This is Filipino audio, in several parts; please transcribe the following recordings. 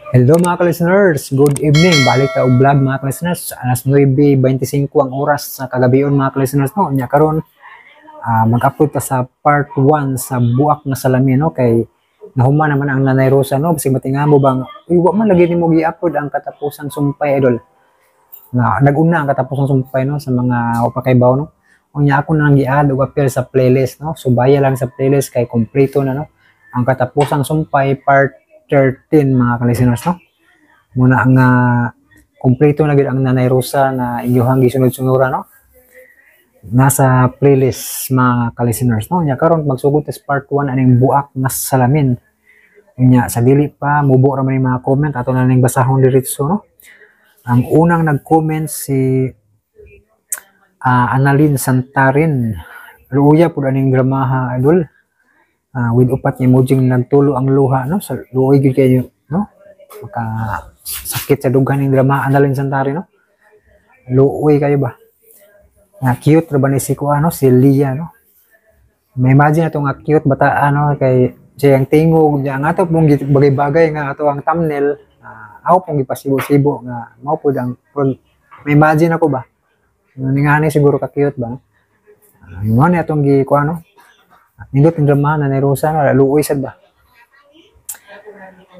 Hello mga ka-listeners, good evening. Balik ta og vlog mga ka-listeners. Alas 9:25 ang oras sa kagabion mga ka-listeners no. Nya karon mag-upload ta sa part 1 sa buak na salamin no kay nahuman naman ang Nanay Rosa no. Bisig matingamo bang wa man lagi nimo gi-upload ang katapusang sumpay idol. Na nag-una ang katapusang sumpay no sa mga upakaybaw no. Unya ako nang gi-add og appear sa playlist no. Subaya lang sa playlist kay kompleto na no. Ang katapusang sumpay part 13 mga ka-listeners no. Muna ang kompleto na gid ang Nanay Rosa na inyong gisunod-sunura no. Nasa playlist mga ka-listeners no. Nya karon magsugod sa part 1 aning buak na salamin. Nya sa dili pa mubo ra man yung mga comment ato na ning basahon diretso no. Ang unang nag-comment si Annalyn Santarin. Luya pud aning dramaha idol. With upat niya mojing nagtulo ang luha no sa luoy gyud kayo no maka sakit sa dughan ning drama Annalyn Santarin no luoy kayo ba nga cute ra ba ni si ano si Lia no may imagine ato nga cute bata ano kay siyang tingog niya nga ato pong bagay-bagay nga ato ang thumbnail ako pong gipasibo-sibo nga mao pud ang may imagine ako ba ningani siguro ka cute ba no mo ni atong gi kuano nindot ang drama Nanay Rosa na luoy sad ba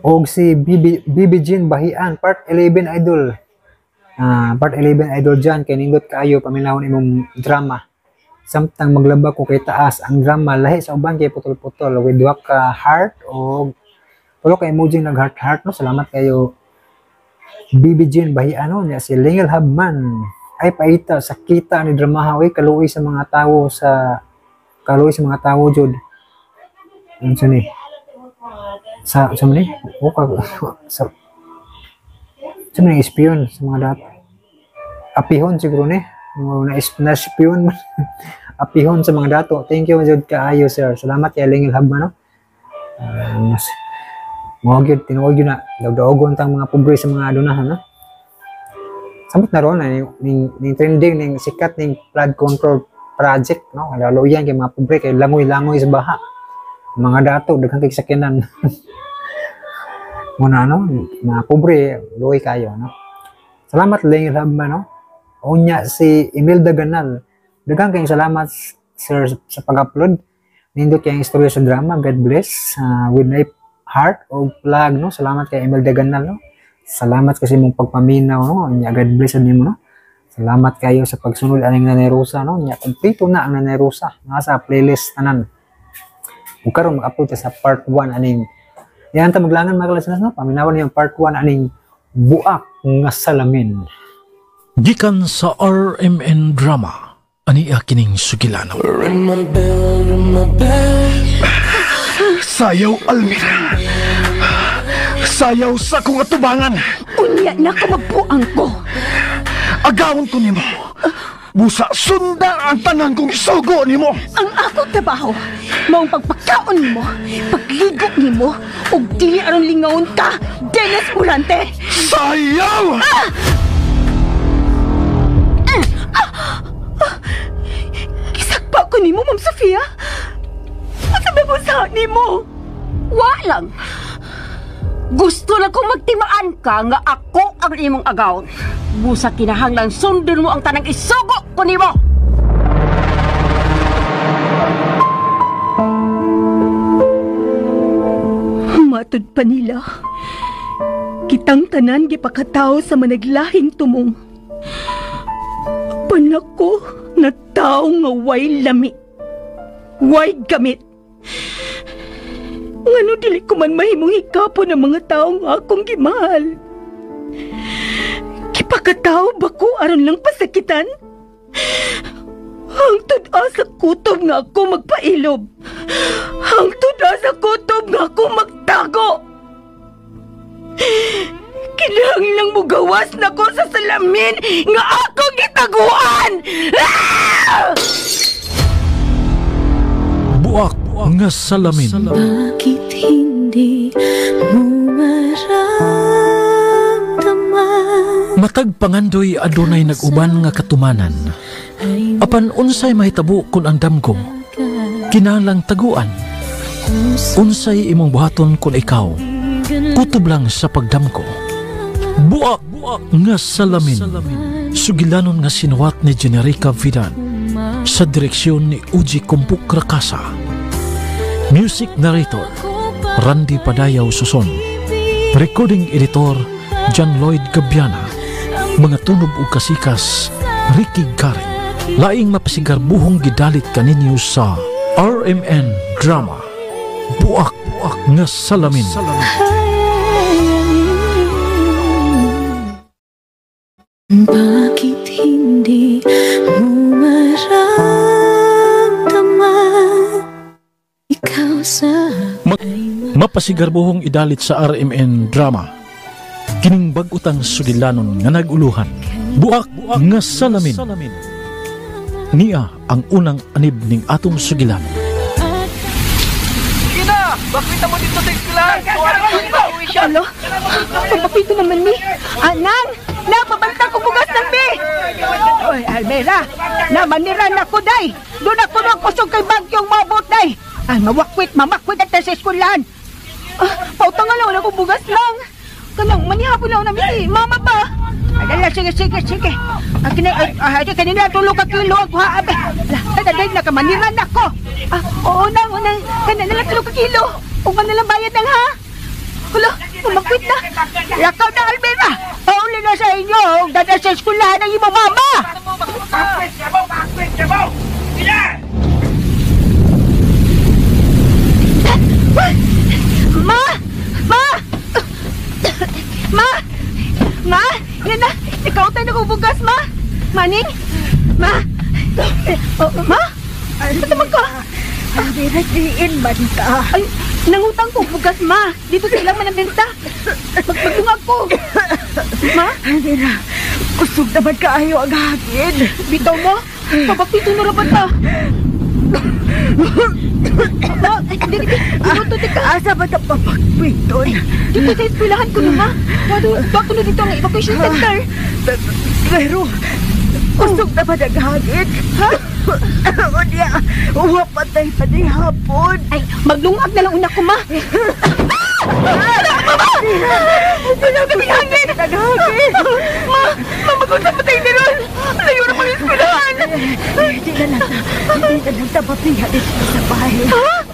og si Bibi Jean Bahian part 11 idol part 11 idol dyan kay nindot kaayo paminawon imong drama samtang maglaba ko kay taas ang drama lahi sa uban kay putol-putol with duha ka heart og tulo ka emoji nag heart no salamat kayo Bibi Jean Bahian no nya si Lingel Habman ay paita sa kita ni drama oy kaluoy sa mga tawo sa mga tao jud unsa ni sa ni o sa ni espion sa mga dato apihon siguro ni na espion apihon sa mga dato thank you jud kaayo sir salamat kay Lingel Habman no mo gyud tinuod gyud na dawdogon tang mga pobre sa mga adunahan no samot na ron ning trending ning sikat ning flood control project no lalo yan kay mga pobre kay langoy-langoy sa baha mga dato daghang kay sakyanan muna no mga pobre luoy kayo no salamat Lingel Habman no unya si Imelda Ganal daghang kay salamat sir sa pag-upload nindot kay ang istorya sa drama God bless with my heart o plug no salamat kay Imelda Ganal no salamat kasi mong pagpaminaw no unya God bless nimo no. Salamat kayo sa pagsunod aning Nanay Rosa no. Nya kompleto na ang Nanay Rosa nga sa playlist tanan. Ug karon mag-upload sa part 1 aning yan ta maglangan mga ka-listeners no. Paminawan yung part 1 aning buak nga salamin. Gikan sa RMN drama ani kining sugilano. Sayaw Almira. Sayaw sa kong atubangan. Unya na ka magbuang ko. Agawon ko nimo. Busa sunda ang tanan kong isugo nimo. Ang akong trabaho, maong pagpakaon nimo, pagligok nimo, ug dili aron lingawon ka, Dennis Mulante. Sayaw! Kisakpa ko nimo, Ma'am Sofia. Asa ba mo sa nimo? Wa lang. Gusto na kong magtimaan ka nga ako ang imong agawon. Busa kinahanglan sundon mo ang tanang isugo ko nimo. Matod pa nila. Kitang tanan gipakataw sa managlahing tumong. Panako na tao nga way lami. Way gamit. Ngano dili ko man mahimong hikapon ng mga taong akong gimahal. Kipakataw ba ko aron lang pasakitan? Hangtod asa kutob nga ako magpailob. Hangtod asa kutob nga ako magtago. Kinahanglang mo gawas na ko sa salamin nga akong gitaguan! Buak nga salamin. Bakit hindi mo maramdaman? Matag pangandoy adunay nag-uban nga katumanan. Apan unsay mahitabo kun ang damgo kinahanglang taguan. Unsay imong buhaton kun ikaw kutob lang sa pagdamko. Buak nga salamin. Sugilanon nga sinuwat ni Generica Vidan sa direksyon ni Uji Kumpuk Rakasa. Music narrator Randy Padayaw Suson. Recording editor John Lloyd Gabiana. Mga tunog ug kasikas Ricky Garing. Laing mapasigar buhong gidalit kaninyo sa RMN Drama. Buak nga salamin. Bakit hindi mo maramdaman ikaw sa Mapasigar buhong idalit sa RMN Drama. Kining bag-utang sugilanon nga naguluhan. Buak nga salamin. Niya ang unang anib ning atong sugilan. Alo? Pagpapito naman ni. Anang! Napabanta ko bugas ng bi! Oy, Almera! Namaniran ako, day! Doon ako nang kusog kay Bagyong mabot, day! Ay, mamakwit at sa eskulan! Pautang nga lang ako bugas lang! Kanang manihapon lang namin si Mama pa! Adala, sige. Kanina tulog ka kilo ako, ha? Daday, nakamaniran ako! Oo, unang, kanina lang tulog ka kilo! O ka nalang bayad lang, ha? Hala, umakwit na! Lakaw na, Almera! Pauli na sa inyo! Dada sa eskulahan ng imo mama! Ma! Yan na! Ikautan na ko bugas, ma! Maning? Ma! Ma? Ba't naman ka? Almera, diin man ka. Ay, nangutang ko bugas, ma! Dito sila man ang benta! Magpagdungag ko! Ma? Almera, kusog naman kaayo ang hangin. Bitaw mo? Papapito na rapat na! Ma, dito ka! Asa ba na papagpiton? Dito sa eskwelahan ko na, ma! Bago na dito ang evacuation center! Pero, kusog naman ang hangin. Ha? O niya, uwapatay pa ni hapon. Ay, maglungag na lang una ko, ma! Sino kami hangin? Naghangin. Ma, magusap patay na ron! Layo na mga eskwelahan! Hindi na lang ta papiha dito sa bahay.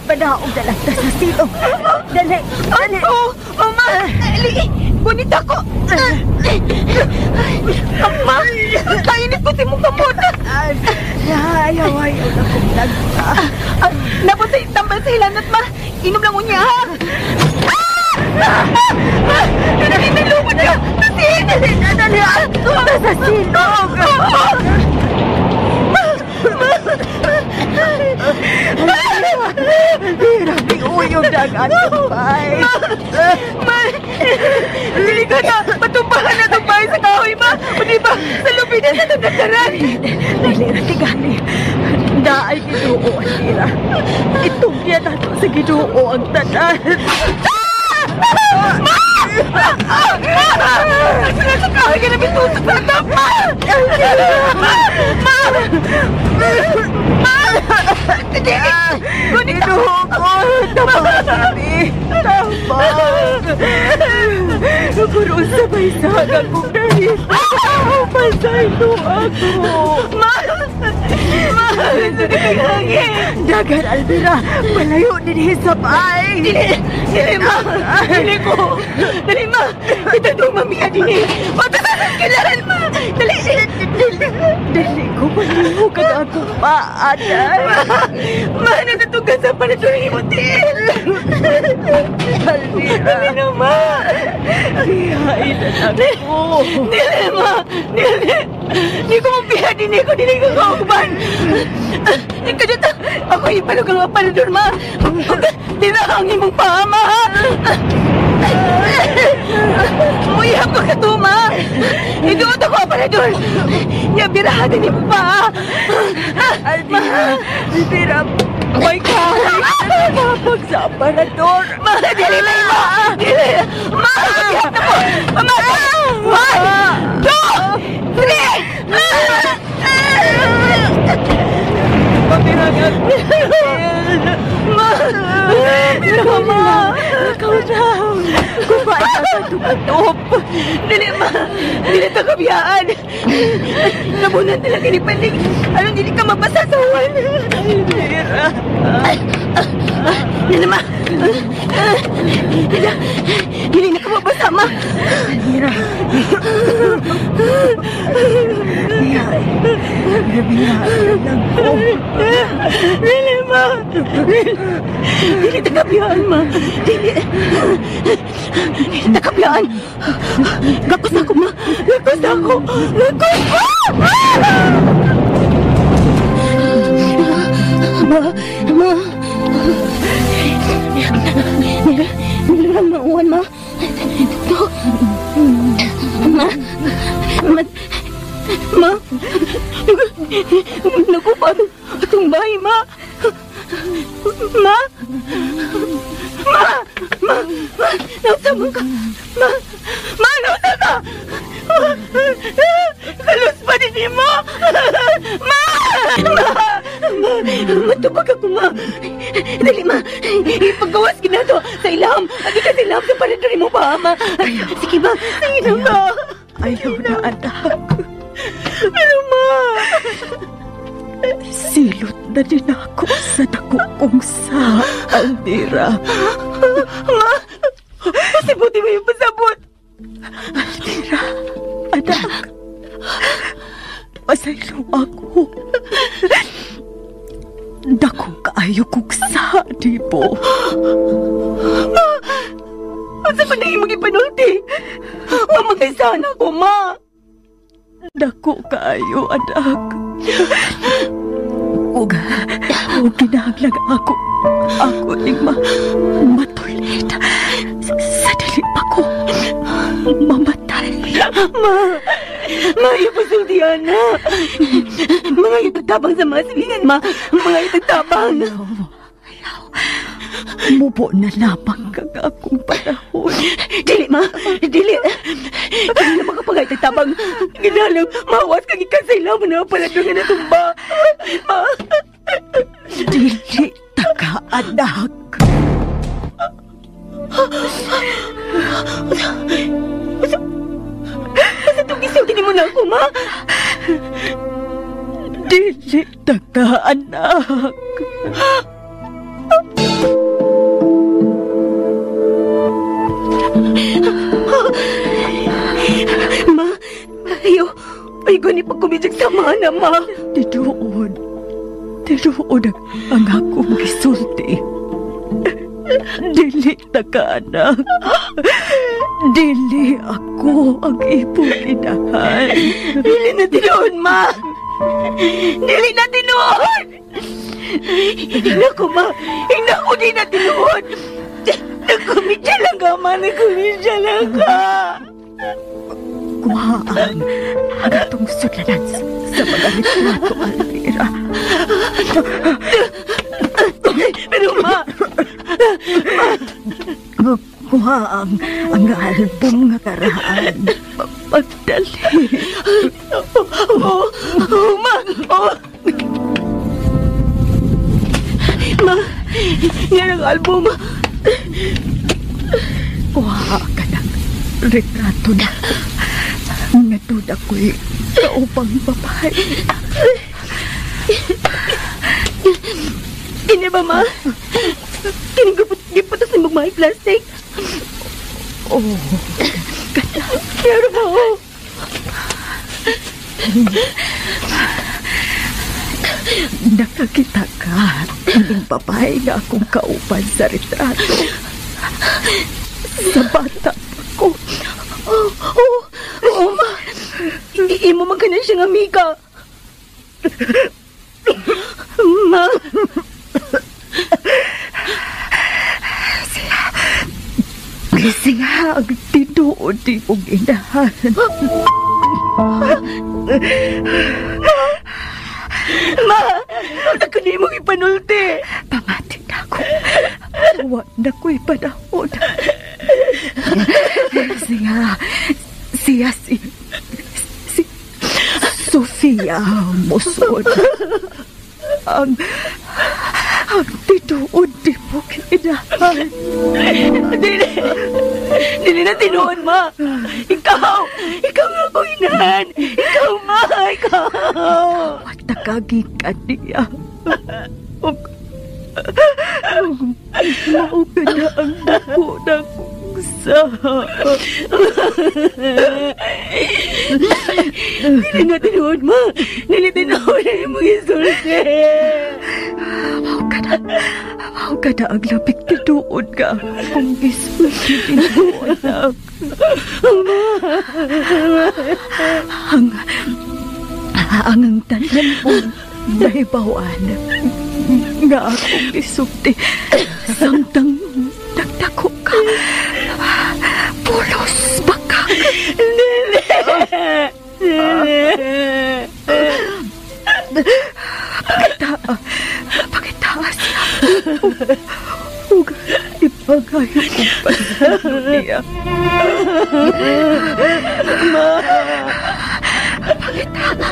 Panaog na lang ta sa silong. Dali. Mama! Gunit ako! Ma! Kainit ko si mong kamot! Ayaw na kong nagpa. Napunta yung tambal sa hilanat, ma! Inom lang unya, ha! Ma! Nalumod ka! Dali! Nasa silong! Hirap ni uyong dagat ng bahay. Ma! Dili ka na! Patumpahan na itong bahay sa kahoy, ma! O diba, sa lupin na sa nagdadaran! Dali, tigani. Daay Ginoo ang tira. Itugyan nato sa Ginoo ang tanan. Ma! Nasa kahoy ka na bitutok sa tapa! Ma! Gunit ako! Tamang kami. Tamang. Pero sabay sagang kong dahil. Pasay to ako. Ma! Dagan, Almera. Malayo din sa bahay. Dili, ma! Dili ko! Dali, ma! Ito doon mamiya din eh! Matasasan kailangan, ma! Dali! Dali ko malayo ka na akong paanan. Ma! Natutugan sa panatulong yung hotel! Almera. Dali na, ma! Ihain na ako. Dili, ma! Dili! Di ko mapiha din ko! Dili ko kaugban! Kadita! Ako ipalugang mapalador, ma! Dinahangin mong pama, ha! Muyap ko sa tuma! Iduot ako palador! Yabirahan din mo pa! Almera. Almera. May kahit na napapag sa aparador. Ma! Dili, ma! Dili! Ma! Muyap na po! Ma! 1, 2, 3! Papirangan. Ma! Ma! Ikaw na. Top! Dili ma! Dili ta kabiyaan! Nabunan nila kinipanig! Anong dili ka mapasasawan? Mira! Dili ma! Dili na ka mapasama! Mira! Biyaan lang ko! Dili ma! Dili ta kabiyaan ma! Dili! Nakabiyaan! Gakos ako, ma! Gakos ako! Gakos ko! Ma! Nilang mauwan, ma! Ito! Ma! Naku pa itong bahay, ma! Ma! Nausaman ka! Ma! Nausaman ka! Kalus pa din mo! Ma! Matubag ako, ma! Dali, ma! Ipagawas ka na to sa ilham! Agi ka sa ilham sa paradari mo pa, ma! Sige, ma! Sige na, ma! Ayaw na, anak! Pero, ma! Silot na din ako sa nakukong sa Almira. Ma! Pasibuti mo yung pasabot! Almira, anak! Pasaylo ako. Dako kaayo kong sa di po. Ma! Asa pa na yung mag-ipanulti? Mamagaysahan ako, ma! Dako kaayo, anak. Huwag ginahanglag ako ning matulit sa dilim ako mamatay. Ma, ipasultihan na. Mga itagtabang sa mga silingan, ma. Mga itagtabang. Ayaw. Mubo na lamang kag akong panahon. Dili, ma. Dili na makapagaytagtabang. Ginalang, mawas kag ikasayla mo na paladong na natumba. Ma. Dili taka, anak. Basta itong isulti mo na ako, ma. Dili taka, anak. Ma, ay gani pagkumidyak sa mana, ma. Tidoon ang akong gisulti. Dili taka, anak. Dili ako ang ipong inahan. Dili na tinuod, ma. Dili na tinuod. Hinaku, ma. Hinaku di na tinuod. Nagkumidya lang ka, ma. Nagkumidya lang ka. Kuhaan ang atong sulanan sa mga litrato, Almira. Pero, ma. Kuha ang album nga karaan. Pagdali. Ma. Ma, yan ang album. Kuha ka ng retrato na nga doon ako'y kaupang babae. Ini ba, ma? Giputos ni magmahing plastic. Oh, pero mo. Nakakita ka ng babae na akong kaupan sa retrato. Sa bata ko. Oo, ma. Imo man ka na siyang amiga. Ma. Kasi nga ang tinuod di mong inahan. Ma! Wala ko ni mong ipanulti. Pamati na ako. Wala ko'y panahon. Siya si Sofia Mosod. Ang tinuod di mong inahan. Dili na tinuod, ma. Ikaw nga ko inahan. Ikaw, ma, ikaw. Matakagi ka niya. Mao ka na ang buko ng sa. Dili na tinuod, ma. Dili tinuod na yung mga isulti. Mao ka na ang labing tinuod ka. Kung gisulti tinuod na. Ang tanan mong naibawan nga akong gisulti. Samtang nagdako ka. Pulos baka. Pakitaas ug ipagayo kong pasado niya. Pakitaas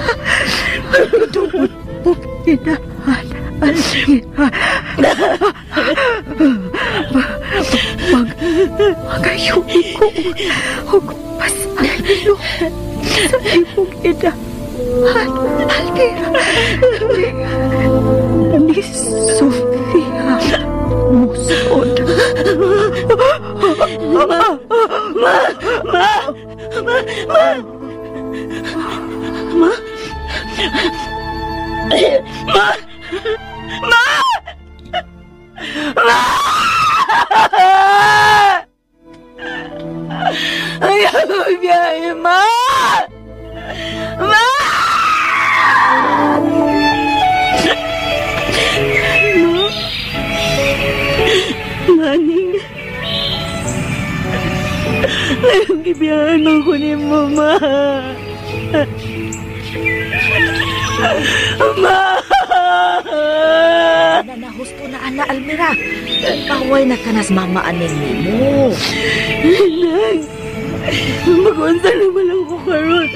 po kinahan Almira. Magayo ko ug pasado sa imong ina. Almira ni Sofia Musod. Ayaw ko biyahe, ma! Ma! Maning ayaw gibiyahan ako ni mama. Ma! Husto na ana Almira. Paway na kanas mamaanin mo. Nang, mag-unsa naman lang ko karon.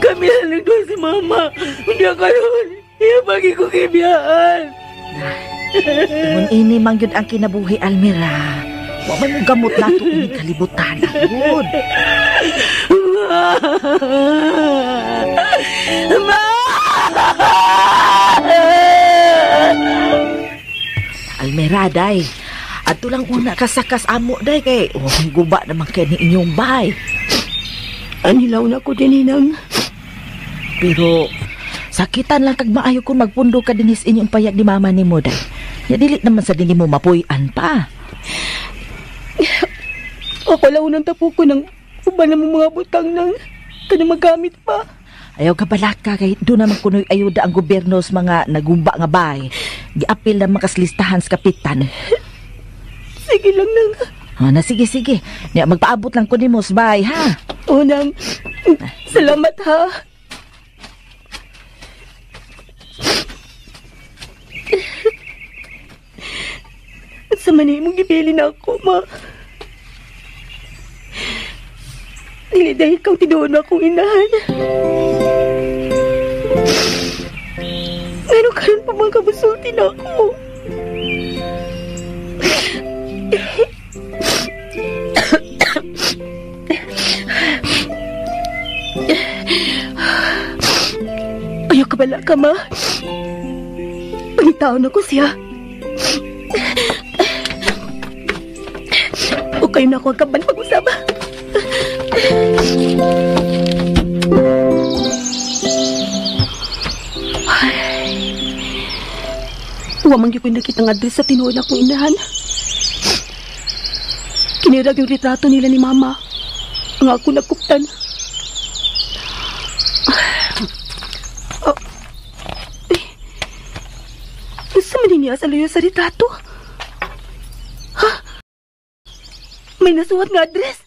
Kami lang nagdoon si mama. Hindi karon. Iya bagi ko kibiyahan. Ngun ini mangyud ang kinabuhi Almira. Wa man mo gamot nato ini kalibutan agud. Ma! Almira day. Adto lang una ka sakas amo day kay guba naman kay ni inyong bahay. Anilaw na ko din inang. Pero sakitan lang kag maayo kung magpundo ka dinis inyong payag ni mama ni mo day. Ya dili naman sa dili mo mapuy-an pa. Ako lang unang tapo ko ng uban ng mga butang ng kanang magamit pa. Ayaw ka balaka kay doon naman kunoy ayuda ang gobyerno sa mga nagumba nga bahay. Giapil na makaslistahan sa kapitan. Sige lang nang. Na sige. Niya magpaabot lang ko nimo sa bahay ha. Unang, salamat ha. Sa mani mong gibili na ako, ma. Dili dahil kang tinuod na akong inahan. Ngayon karon pa mga kabusulti na ako. Ayaw ka bala ka, ma. Pangitaon ako siya. O kayo na ako ang kaban pag-usaba. Huwag ko nakita ng address sa tinuod akong inahan. Kinirag yung retrato nila ni Mama. Ang ako nakuptan. Sa maniniya sa luyo sa retrato? Ha? May nasuhat nga address?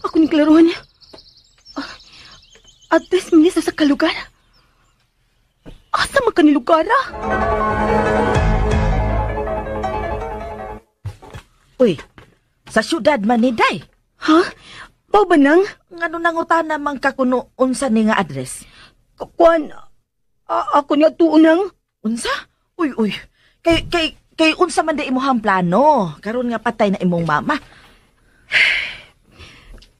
Ako ni klaruhan niya. Address minisa sa kalugar? Asa man ka ni lugara? Uy, sa syudad man ni day. Ha? Pao ba nang? Ngano nangutan namang kakuno unsa ni nga address? Kuan, ako niya tuunang. Unsa? Uy. Kay Kay unsa man da imuhang plano, karon nga patay na imong mama.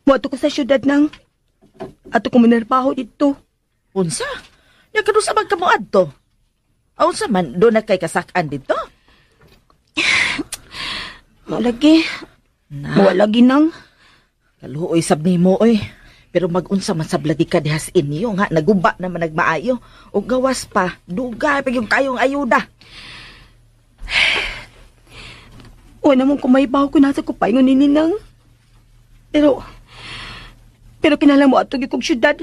Moto ko sa syudad nang. Ato ko manarpaho dito. Unsa? Ya kanu sa magkamo adto. Unsa man do na kay kasak-an dito? Malagi. Mawalagi nang. Kaluoy sab nimo oy. Pero mag-unsa man sa bladi ka dihas inyo nga nagumba naman nagmaayo o gawas pa dugay pa yung kayong ayuda. Wala mong kumaybaw ko nasa kupay ng nininang. Pero kinalang mo ato kong syudad.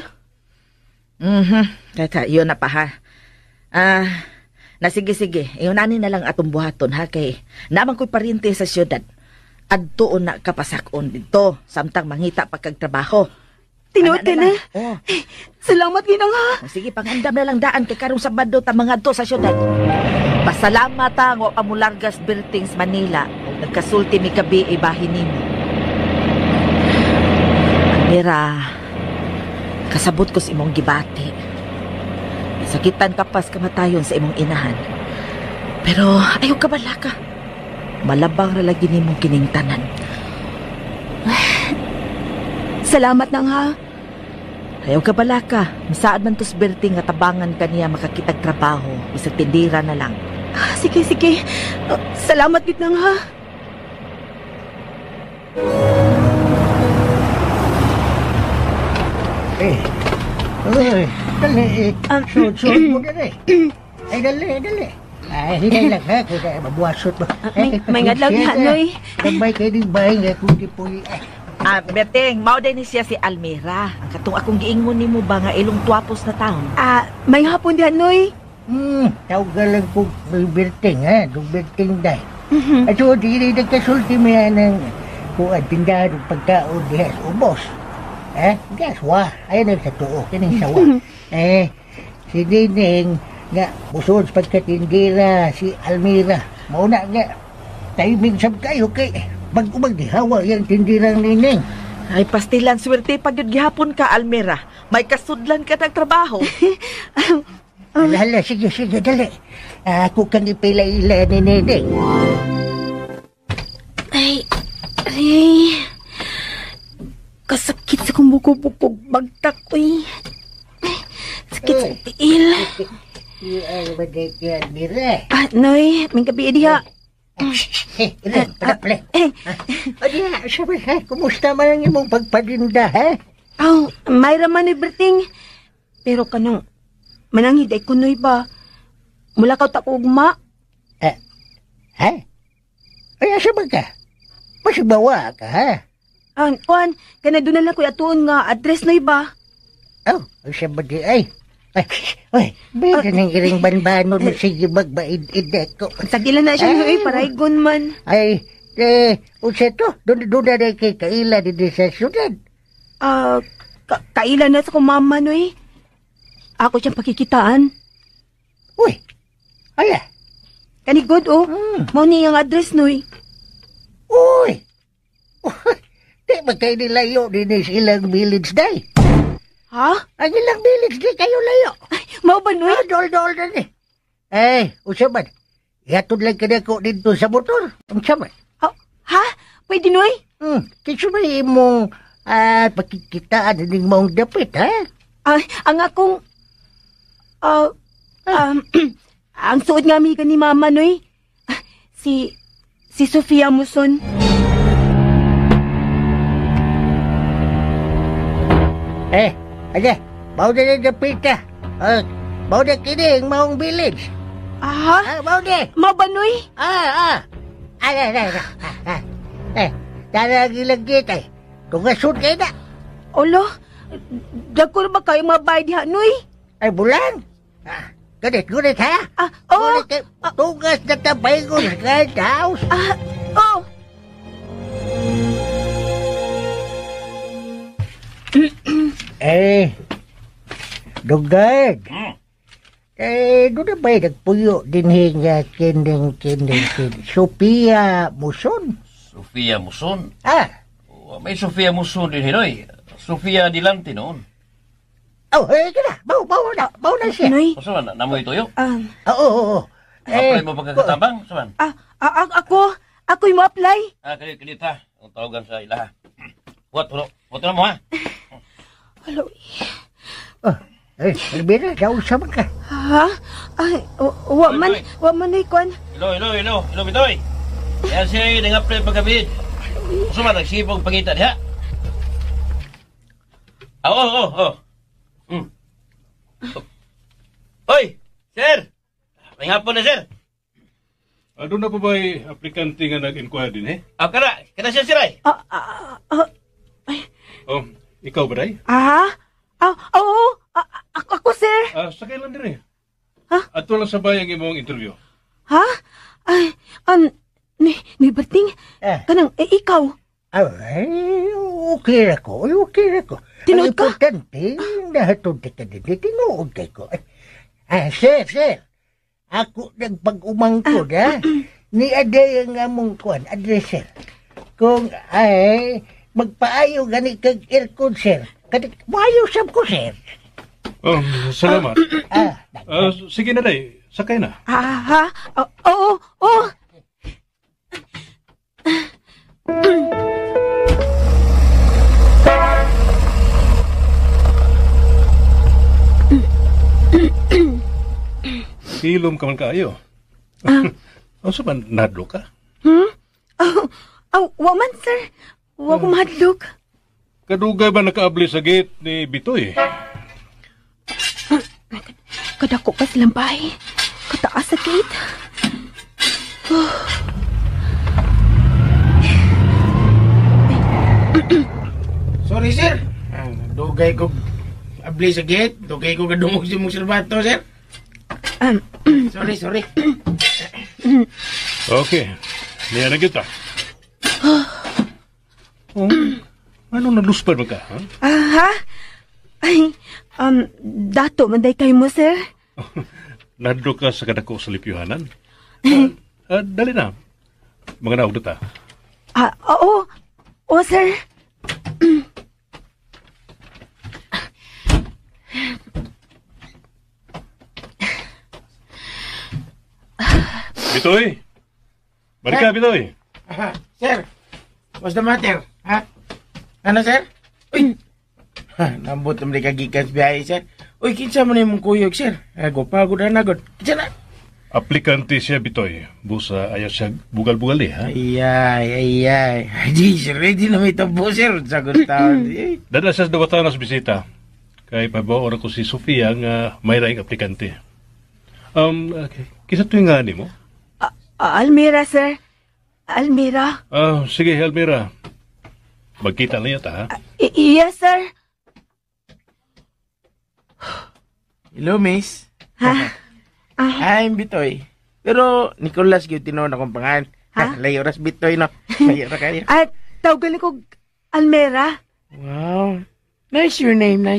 Kaya yun na pa ha. Sige. Iunanin na lang atong buhaton ha kay naman ko'y parinti sa syudad. Adtoon na kapasakon dito samtang mangita pagkagtrabaho. Tinuod ka na. Oh. Salamat ginang ha. Sige, pangandam na lang daan kay karong Sabado ta mga to sa syudad. Pasalamat ta nga pamulargas Buildings Manila ug nagkasulti mi kabi ibahin nimo. Mira, kasabot ko sa imong gibati. Sakitan kapas kamatayon sa imong inahan. Pero ayaw ka bala ka. Malabang ra lagi nimo kining tanan. Salamat nang ha. Ayaw ka bala ka. Misaad man tos Berting nga tabangan kaniya makakitag trabaho. Isang tindira na lang. Sige. Salamat gid nang ha. Dali. Suot mo dali. Dali. Hinay lang ha, kaya mabuwasot mo. May ngadlaw ni Hanoy. Gambay kayo din bahay nga kung di po Berting, mao din ni siya si Almira. Ang katong akong giingon nimo ba nga ilong tuwapos na taon. May hapon di Hanoy. Tawag lang kong Berting ha, kung Berting day. At so, di nagkasulti mo yan ng kuwan, tindahan ng pagkaon dihas, ubos. Gas, ayun ang sa tuo, kining sawa. Si Nining, nga, busod sa pagkatindira, si Almira, mauna nga, timing sab kayo kay, bago magdihawa yung tindirang Nining. Ay, pastilan, swerte pag yun gihapon ka, Almira. May kasudlan ka ng trabaho. Hala, sige, dali. Ako kang ipila-ila ni Nining. Ay. Kasakit sa kong bukog bagtak, uy. Sakit sa tiil. Ano ba dito yan, Mira? Noy, may gabi diha. Ilan, pala. Sabi ha, kumusta man ang imong pagpadinda, ha? May raman ni Berting. Pero kanang, manangiday ko, Noy ba? Mula ka ta ugma. Ha? Ay, asa ba ka? Masibawa ka, ha? Juan, kana doon na lang ko atuon nga address, Noy ba? Asa ba di ay? Ay, beda ng iring banbanon mo sige magbaid-idet ko. Tagilan na siya, Noy, paraygon man. Ay, unsa to? Doon na kay kaila di sa syudad. Kailan na sa kong mama, Noy. Ako siyang pakikitaan. Uy, ala. Kanigod, Mau niya ang address, Noy. Uy! Di ba kayo nilayo din sa ilang village day? Ha? Ang ilang village day kayo layo. Ay, mau ba, Noy? Dol na ni. Unsa man? Ihatod lang ka na ko dito sa motor. Unsa man? Ha? Pwede, Noy? Kinsa may imong pakikitaan ng mong dapit, ha? Ang akong... ang suot nga mi ni Mama, Noy. Si Sofia Muson. Mau na dapit ha. Mau na kining maong village. Mau na. Mau ba, Noy? Taragilagit ay. Tungasod kayo na. Olo, dagko ba kayo mabay diha, Noy? Ay, bulan. Gunit ha? Oo. Tungas na tabay ko sa guard house. Dugard. Doon na ba'y nagpuyo din nga kinding. Sophia Muson? Sofia Muson? May Sofia Muson din, Hinoy. Sofia Dilante noon. Kaya. Bawa na siya. Noy? Masa man, namoy toyo? Oo. Apply mo pagkakatabang, saman? Ako yung ma-apply. Kanit ha. Ang tawagan sa ila ha. What na mo ha? Hello. Elvira, daw sama ka. Ha? Ay, wa man ay kwan. Hello, Bitoy. Yan siya yung apply pagkabit. Gusto man, nagsipog pangita diha. Oy, sir! May hapon na, sir. Ano na pa ba'y aplikante nga nag-inquire din, eh? Kana siya, sir, ay. Oh, ikaw ba, day? Oo. Ako, sir. Sakay lang din, eh. Ha? Ato lang sabay ang imong interview. Ha? Ay, ni Berting, kanang, ikaw. Ay, okay ako. Tinood ka? Ang importante, nahatod ka din. Tinood ko. Sir. Ako nagpag-umangkod, ha? Ni Aday ang among kuan, addresser. Kung ay, magpaayo gani kag aircon, sir. Maayo sab ko, sir. Salamat. Sige na, day. Sakay na. Oo. Hilom ka man kaayo. Sa man, nadlo ka? Wa man, sir. Wa ko mahadlok. Kadugay ba nakaabli sa gate ni Bitoy? Kadako pa silang bahay. Kataas sa gate. Sorry, sir. Dugay ko abli sa gate. Dugay ko kadungog si mong serbato, sir. Sorry. Okay. Niya na kita. Anong naluspad mo ka, ha? Ay, dato manday kayo mo, sir. Nadlo ka sa kadako sa lipyuhanan? Dali na. Mga naog na ta. Oo. Oo, sir. Bitoy! Balik ka, Bitoy! Sir, what's the matter? Ha? Ano, sir? Uy! Nambot naman di kagikan sa biyahe, sir. Uy, kinsa mo na yung kuyog, sir. Pagod na nagod. Kinsa na? Aplikante siya, Bitoy. Busa ayaw siya bugal-bugal ha? Ay. Di, sir. Ready na may tabo, sir. Sagot taon. Dada siya sa dawatan sa bisita. Kaya pabaon ako si Sofia nga may raing aplikante. Kisa tuwing nga ni mo? Almira, sir. Almira. Sige, Almira. Magkita lang yata, ha? Yes, sir. Hello, miss. Ha? I'm Bitoy. Pero Nicolas gyud tinuod akong pangalan. Layo ras Bitoy, no? Layo ra kayo. At tawag ko Almera. Wow. Nice your name.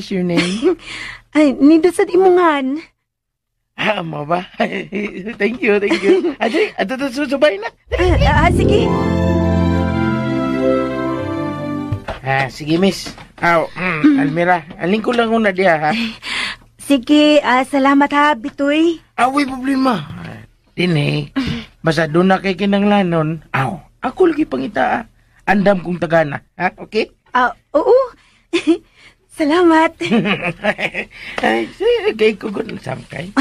Ay, nindot sa imungan. Mo ba? Thank you. Ato susubay na. Sige. Sige, miss. Almira, alin ko lang una diya, ha? Sige, salamat ha, Bitoy. Away problema. Dine, basta doon na kay kinanglanon. Ako lagi pangita, andam kong tagana. Ha? Okay? Oo. Salamat. Ay, kay ko gud samkay.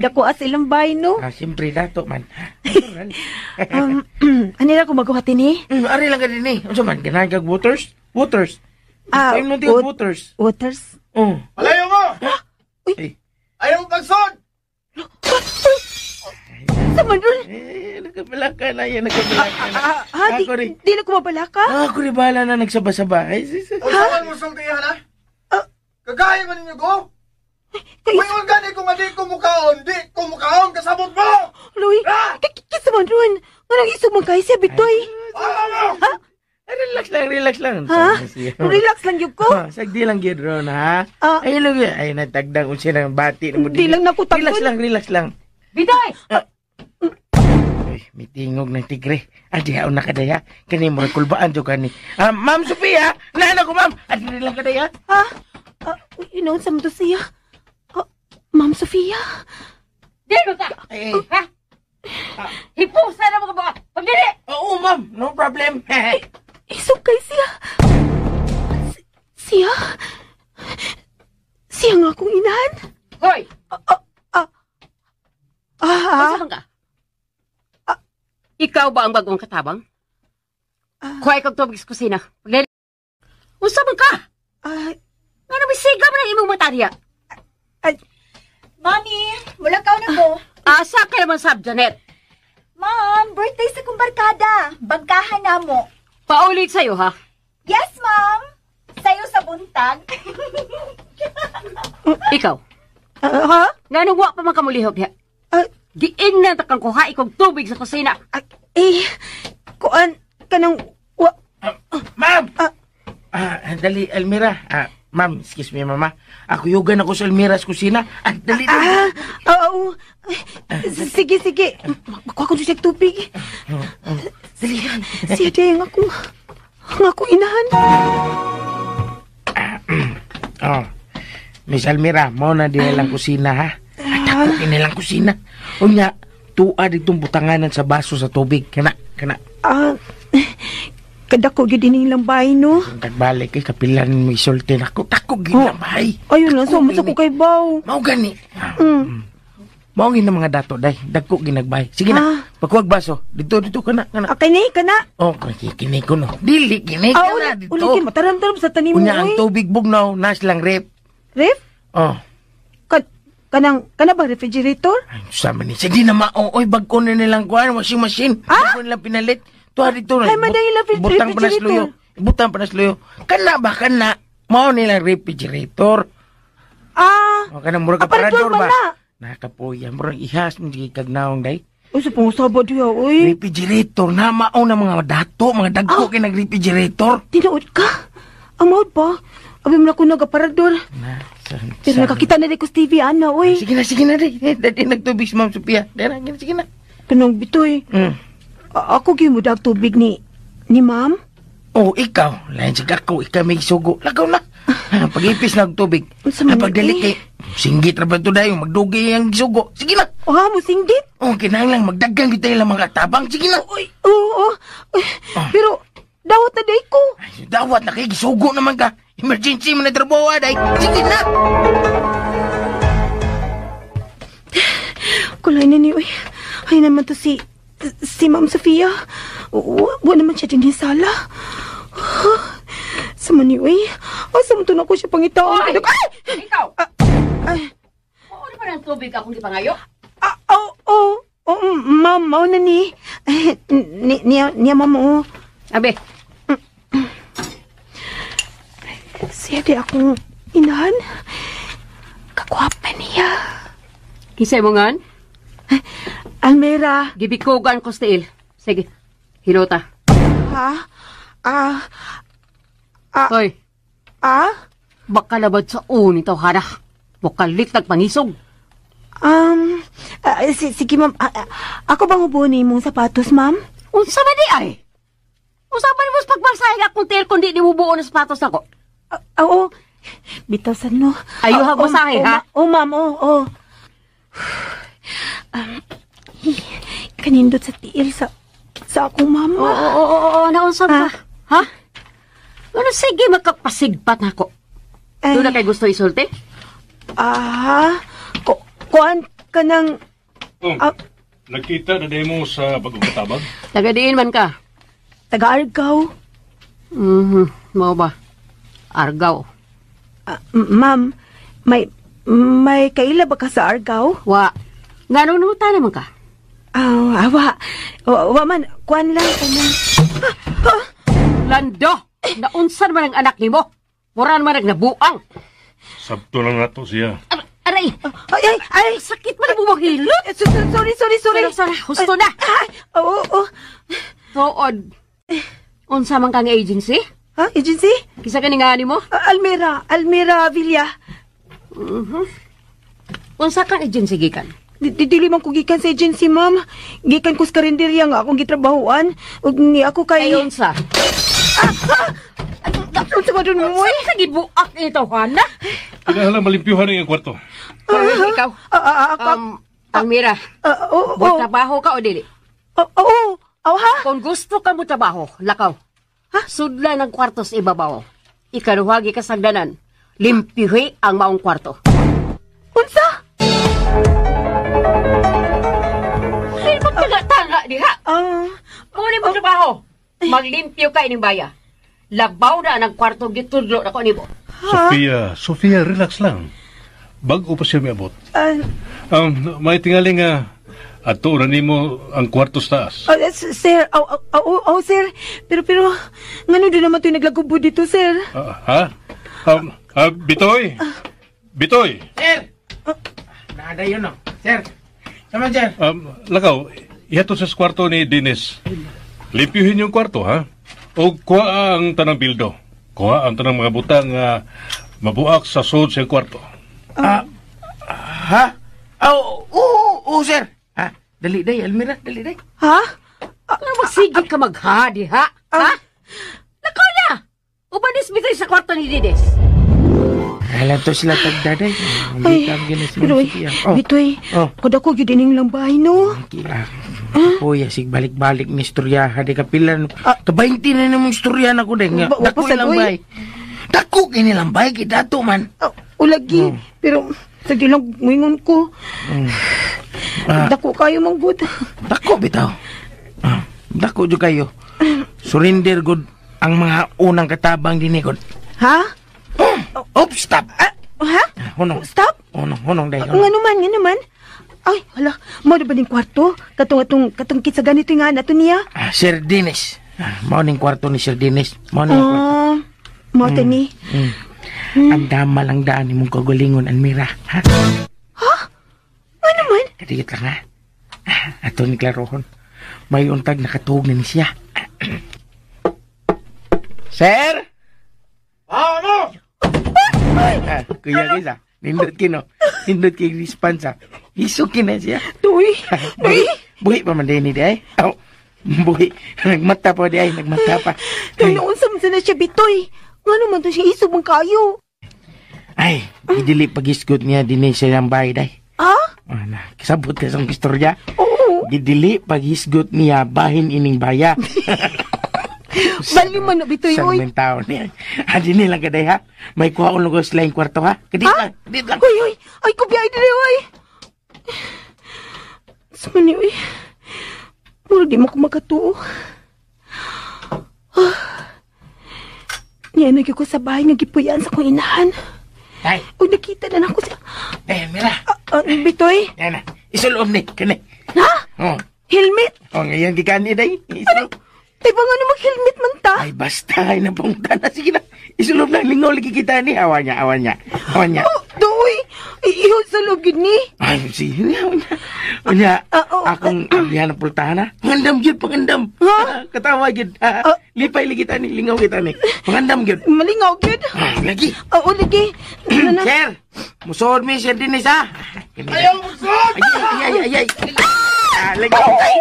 Dako as ilang bay, no? Siyempre dato man. Anira ko magkuhatin eh? Ari lang ka din eh. Ano man, ginagag waters? Waters. Ay mo tingog waters. Waters? Palayo mo! Uy! Ayaw mo pagsod! Sama dun? Nagkabalaka na yan, nagkabalaka na. Di na kumabalaka? Ako rin bahala na nagsaba-saba. Usapan mo sultihan, ha? Kagaya mo ninyo ko? Mayon gani kung hindi kumukaon, kasabot mo! Louie, kisama dun. Anong isumang kayo siya, Bitoy? Ha? Relax lang. Ha? Relax lang yun ko? Sagdi lang yun, Ron, ha? Ay, natagdang kung siya ng bati. Di lang nakutagod. Relax lang. Bitoy! May tingog ng tigre. Adihaw na kadaya. Kani mo kulbaan jo kani. Ma'am Sophia! Nana ko, ma'am! Adiri lang kadaya. Ha? Inaon sa mo to siya? Ma'am Sophia? Dino ka! Hipusa na mga buak! Pagdili! Oo, ma'am. No problem. Isukay siya. Siya? Siya nga akong inahan? Hoy! Saan ka? Ikaw ba ang bagong katabang? Kuhay kag tubig sa kusina. Pagdali. Unsa man ka? Ano bisiga mo ng imong matarya? Mami, mulakaw na ko. Asa ka naman sab, Janet? Ma'am, birthday sa kong barkada. Bangkahan na mo. Paulit sa'yo, ha? Yes, ma'am. Sa'yo sa buntag. Ikaw? Ha? Nga wa pa man kamulihok niya. Diin na takang kuha ikong tubig sa kusina. Kuan ka ng... Ma'am! Dali, Almira. Ma'am, excuse me, mama. Ako yugan ako sa Almira sa kusina. Dali. Oo. Sige. Makuha ko siya tubig. Dali. Siya day ang akong inahan. Miss Almira, mo na din lang kusina, ha? At ako kinilang kusina. Unya, tuad itong butanganan sa baso sa tubig. Kana. Kadako gyud din ilang bahay, no? Kagbalik kay kapilan mo isulti na ako. Tako gina bahay. Ayun lang, so ko kay Baw. Mao gani. Mao gina mga dato, day. Dagko ginagbay. Sige na, pagkuwag baso. Dito, kana. Okay, kana. Oh, kini ko, no. Dili, kini ka na dito. Uli, mataram-taram sa tanim mo, Unya, ang tubig bugnaw, nas lang rep. Rep? Oh. Kana ba refrigerator? Ay, sama ni. Sige na oy, bagko na nilang kuhan, washing machine. Bagko nilang pinalit. Tuwa dito na. Ay, madang ilang refrigerator. Butang panas luyo. Kana ba, kana? Mao nilang refrigerator. O, kanang murag aparador ba? Nakapuya, murag ihas, hindi kagnaong day. O, sa pangusabot diya, oy. Refrigerator, na mao na mga dato, mga dagko kay nag-refrigerator. Tinood ka? Amawad ba? Abi mo na ko nag-aparador. Pero nakakita na rin ko sa TV, Ana, oy. Sige na, day. Dati nagtubig si Ma'am Sophia. Dara, sige na. Kanong bitoy. Ako gimudag tubig ni Ma'am? Oh, ikaw. Lain sa ako, ikaw may sugo. Lagaw na. Pag-ipis na tubig. Pagdali kay, singgit na ba ito dahil magdugi ang sugo. Sige na. Mo singgit? Kinahanglan magdagang kita lang mga tabang. Sige na. Oo. Pero, dawat na day ko. Dawat na kay gisugo naman ka. Emergency mo na trabaho, day. Sige na. Kulay na ni, ay naman to si Ma'am Sofia. Wa naman siya din sa sala. Sama ni, asa mo to na ko siya pangitaon. Ay! Ikaw! Ano ba ng tubig akong ipangayo? Ma'am, mao na ni. Niya, ma'am, Abe. Siya di akong inahan. Kakwapa niya. Kisay mo ngan? Almira. Gibikugan ko stiil. Sige, hilota. Hoy. Baka labad sa uni to, hara. Bukalit nagpangisog. Sige, ma'am. Ako bang ubunin mong sapatos, ma'am? Unsa ba di ay? Usapan mo sa pagbalsahig akong tiil kung di buo na sapatos ako. Oo. Bitasan mo. Ayaw hagbasahe, ha? Ma'am, oo. Kanindot sa tiil sa akong mama. Oo, naunsa ba? Ha? Ano, sige, magkapasigpat na ako. Doon na kayo gusto isulti? Kuan ka ng... Nakita na demo sa bagong katabang? Taga-diin man ka? Taga-Argao. Mo ba? Argao. Ma'am, may kaila ba ka sa Argao? Wa. Nga nung naman ka? Wa man. Kuan lang ka na. Lando! Naunsan man ang anak ni mo? Mura naman nagnabuang. Sabto lang na to siya. Aray! Ay! Sakit mo na bumahilot! Sorry. Sorry, husto na! Oo. Tuod. Unsa man kang agency? Agency? Kisa ka nga ni mo? Almira Villa. Unsa kang agency gikan? Dili man ko gikan sa agency, ma'am. Gikan ko sa karinderya nga akong gitrabahoan. Ug ni ako kay... Ay, unsa? Unsa ba dun mo? Unsa ka gibuak ito, Hana? Kailangan malimpyuhan ang kwarto. Ikaw? Almira, trabaho ka o dili? Oo. Ha? Kung gusto ka mo trabaho, lakaw. Ha? Sudla ng kwarto sa ibabaw. Ikaruhagi ka sagdanan. Limpihi ang maong kwarto. Unsa? Sino mo taga-taga diha? Muna mo trabaho. Maglimpyo ka ining baya. Labaw na ang kwarto gitudlo na ko nimo. Sofia, relax lang. Bago pa siya may abot. May tingaling ato na nimo ang kwarto sa taas. Sir, sir. Pero, ngano din naman ito naglagubo dito, sir? Bitoy! Bitoy! Sir! Nada yun, no? Sir! Sama, sir! Lakaw, ihato sa kwarto ni Dennis. Limpyuhin yung kwarto, ha? O kuha ang tanang bildo. Kuha ang tanang mga butang mabuak sa sud sa kwarto. Oo, sir! Dali day, Almira, dali day. Ha? Ano magsigit ka maghadi, ha? Ha? Lakaw na! Ubanis bitoy sa kwarto ni Dennis. Alam to sila tagdaday. Ay, pero Bitoy, kada ko yun din lang bahay, no? Kuya, sig balik-balik ni istorya. Hadi kapilan. Kabainti na namang istorya na ko din. Dako ilang bay. Dako kinilang bay, kita to man. Ulagi, pero sagdi lang nguingon ko. Dako kayo mang good. Dako bitaw. Dako jo kayo. Surrender good ang mga unang katabang dinikod. Ha? Stop. Ha? Hunong. Stop? Hunong day. Nga naman. Ay, hala, mo na ba ning kwarto? Katong kitsa ganito nga nato niya? Sir Dennis. Mao ning kwarto ni Sir Dennis. Mao ning kwarto. Mao tani. Ang dama lang daan ni mong kagalingon, Almira. Ha? Ano naman? Kadikit lang, ha? Ato ni Clarohon. May untag nakatuog na ni siya. Sir? Ano? Kuya guys, nindot kino. Nindot kay response, isukin na siya. Tuy. Buhi pa man din ni day. Buhi. Nagmata pa day, nagmata pa. Tuy, noon sa na siya, Bitoy. Nga naman to siya isog mang kayo. Ay, idili pag-isgot niya din siya ng bahay day. Kasabot ka sa istorya. Oo. Didili pag-isgot niya bahin ining baya. Bali man na, Bitoy, oy. Isang tao niya. Adi nilang kaday, ha? May kuha ko lugos laing kwarto, ha? Kadit lang. Uy. Ay, kubiyay din, oy. Samani, oy. Mura di mo ko magkatuo. Niya nagyo ko sa bahay nga gipuyan sa kong inahan. Ay. O nakita na ako siya. Mira. Bitoy. Yan na. Isulom ni. Kani. Ha? Helmet? Ngayon gikani day. Isulom. Ay, bang ano mag-helmet man ta? Ay, basta. Ay, napunta na. Sige na. Isulom na. Lingaw lagi kita ni. Awan niya. Doy. Ihod sa loob yun ni. Ay, sige na. Unya, akong ablihan ng pultahan, ha? Pangandam yun, pangandam. Katawa yun. Lipay lagi kita ni. Lingaw kita ni. Pangandam yun. Malingaw yun. Lagi. Oo, lagi. Sir, musuod mi, Sir Dennis, ha? Ayaw musuod! Ay.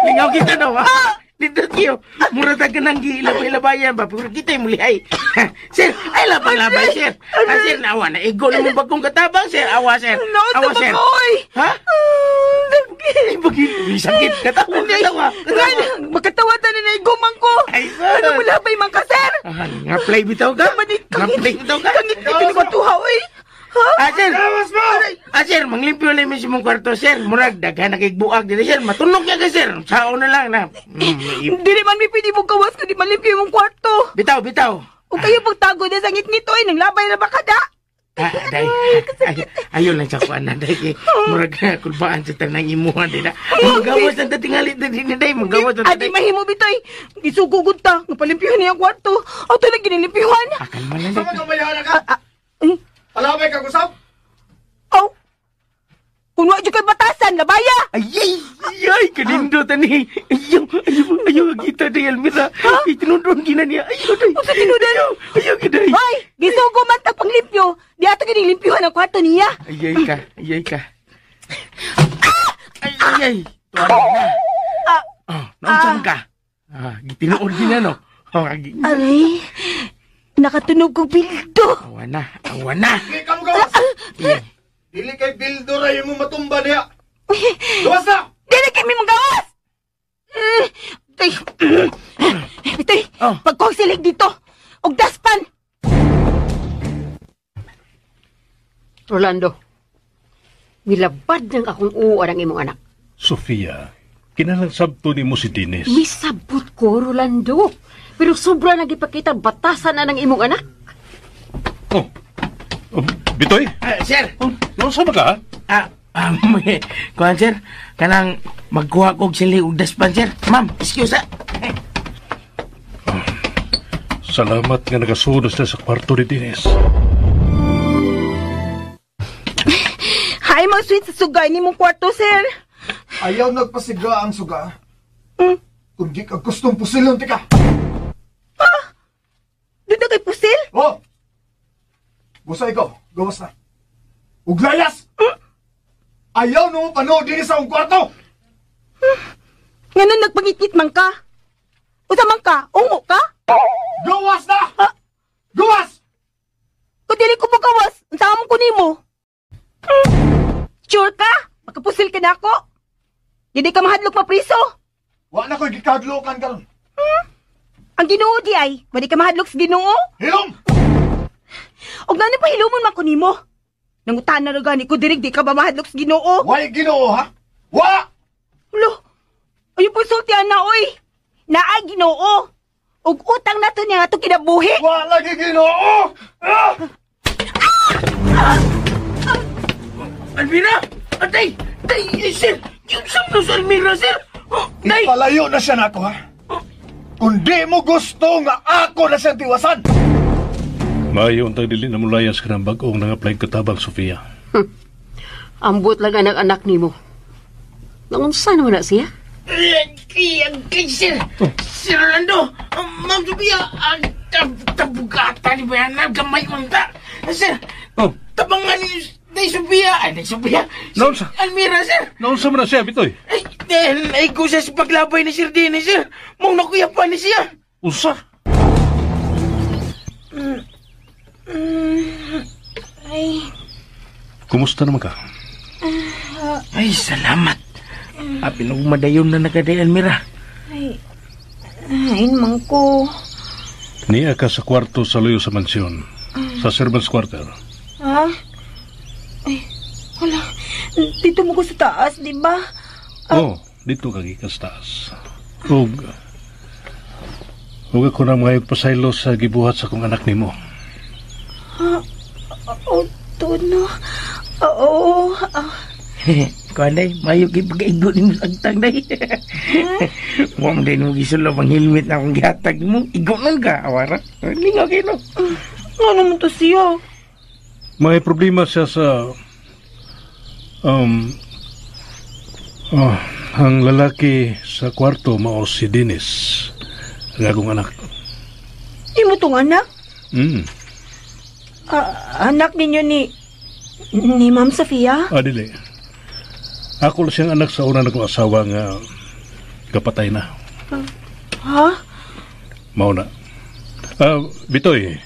Lingaw kita daw, ha? Dito kiyo, murata ka nang gilabay-labayan ba? Pero kita yung mulihay. Sir, ay labay-labay, sir. Sir, nawa na. Ego naman bagong katabang, sir. Awa, sir. Awa, sir. Ha? Ay, bagay. Sakit. Katawa. Magkatawa tayo na igumang ko. Ay, sir. Ano malabay man ka, sir? Nga-play bitaw ka? Nga-play bitaw ka? Kani ko tuhaw, eh. Sir, manglimpyo lang mo si mong kwarto, sir. Murag, daghan na kikbuak dito, sir. Matunog niya ka, sir. Sao na lang na. Hindi naman may pwede mong gawas kung di malimpyo mong kwarto. Bitaw. O kayo pagtago na sa ngit-ngito, eh. Nanglabay na baka da. Ayaw lang sa kuan na, day. Murag na kulbaan sa tanang imuhan, day na. Magawas ang datingalit na din, day. Magawas ang datingalit. Adi, mahimo, Bitoy. Isugugod ta. Napalimpyuhan niya ang kwarto. O ito na ginilimpyuhan. Kalma lang, day. Saan ka bayaran ka? Alabay ka, Gusap? Oh! Kung wala dyan kay batasan, labaya! Ay, kanindo tani. Ayaw, kita day, Almira. Itinudon gina niya. Ayaw, day. Sa tinudon? Ayaw, day. Ay, gisugo man ta panglimpyo. Di ato ginilimpyuhan ang kwarto niya. Ayay ka. Ay. Tuwan na. Nausan ka. Gitinuod gina, no? Aray, nakatunog kong bildo. Awan na. Dili kamu gawas. Dili kay bildo ray mo matumba niya. Gawas na! Dili kami magawas! Bitoy, pagkuhang silig dito. Og daspan. Rolando, milabad ng akong uwan ang imong anak. Sofia, kinalagsabto ni mo si Dines. Misabot ko, Rolando. Pero sobra nagipakita batasan na ng imong anak. Bitoy? Sir! Sama ka, Kuhan, sir. Kanang magkuha ko og sili og daspan, sir. Ma'am, excuse, ha? Salamat nga nagasunos na sa kwarto ni Dines. Hay, mga sweet sa sugay ni mong kwarto, sir. Ayaw nagpasiga ang suga. Kung di ka gustong pusilon, tika. Doon na kay pusil? Oh! Busa ikaw, gawas na. Uglayas! Ayaw nung panood din sa akong kwarto! Ngayon nagpangitngit man ka? Usa man ka? Ungo ka? Gawas na! Gawas! Kung dili ko magawas, ang sama mo ko nimo. Sure ka? Makapusil ka na ako? Hindi ka mahadlok mapriso? Wa na ko'y gikadlokan karon. Ang Ginoo di ay, wadi ka mahadlok sa Ginoo? Hilom! Og nani pa hilumon man ko nimo? Nangutan na gani ko dirig di ka ba mahadlok sa Ginoo? Why Ginoo, ha? Wa! Ulo, ayun po sultihan na, oy. Naay Ginoo. Og utang na to niya nga to kinabuhi. Wa lagi Ginoo! Almira! Atay! Tay, sir! Yung samno sa Almira, sir! Tay! Ipalayo na siya nako, ha? Kung di mo gusto nga ako na siyang tiwasan! Maayo ang dili na mulayas ka ng bagong nang-apply katabang, Sofia. Ambot lang anak-anak ni mo. Nangunsa naman na siya? Sir! Sir Rolando! Ma'am Sofia! Tabugata ni Bayanan! Gamay mong ta! Sir! Tabangan ni Sofia! Ay, Sofia! Naunsa? Almira, sir! Naunsa mo na siya, Bitoy? Ay, ko siya sa paglabay ni Sir Dini, sir! Mong nakuyapan ni siya! Unsa? Ay, Kumusta naman ka? Ay, salamat! Pinagmadayon na nagaday, Almira. ay, man ko. Niya ka sa kwarto sa luyo sa mansyon. Sa servants quarter. Ha? Ay, wala. Dito mo ko sa taas, di ba? Dito ka gikas taas. Huwag ako na mga pasaylo sa gibuhat sa kong anak nimo. Tono. Oo. Kuan day, mayo gipagaigo ni mo sagtang day. Wa man din mo gisulo pang helmet na akong gihatag mo. Igo man ka, awara. Lingaw kayo no. Ano naman to siya? May problema siya sa ang lalaki sa kwarto mao si Dennis. Ang akong anak. Imo tong anak? Anak ninyo ni Ma'am Sofia? Dili. Ako lang siyang anak sa una na kong asawa nga kapatay na. Ha? Mauna. Bitoy,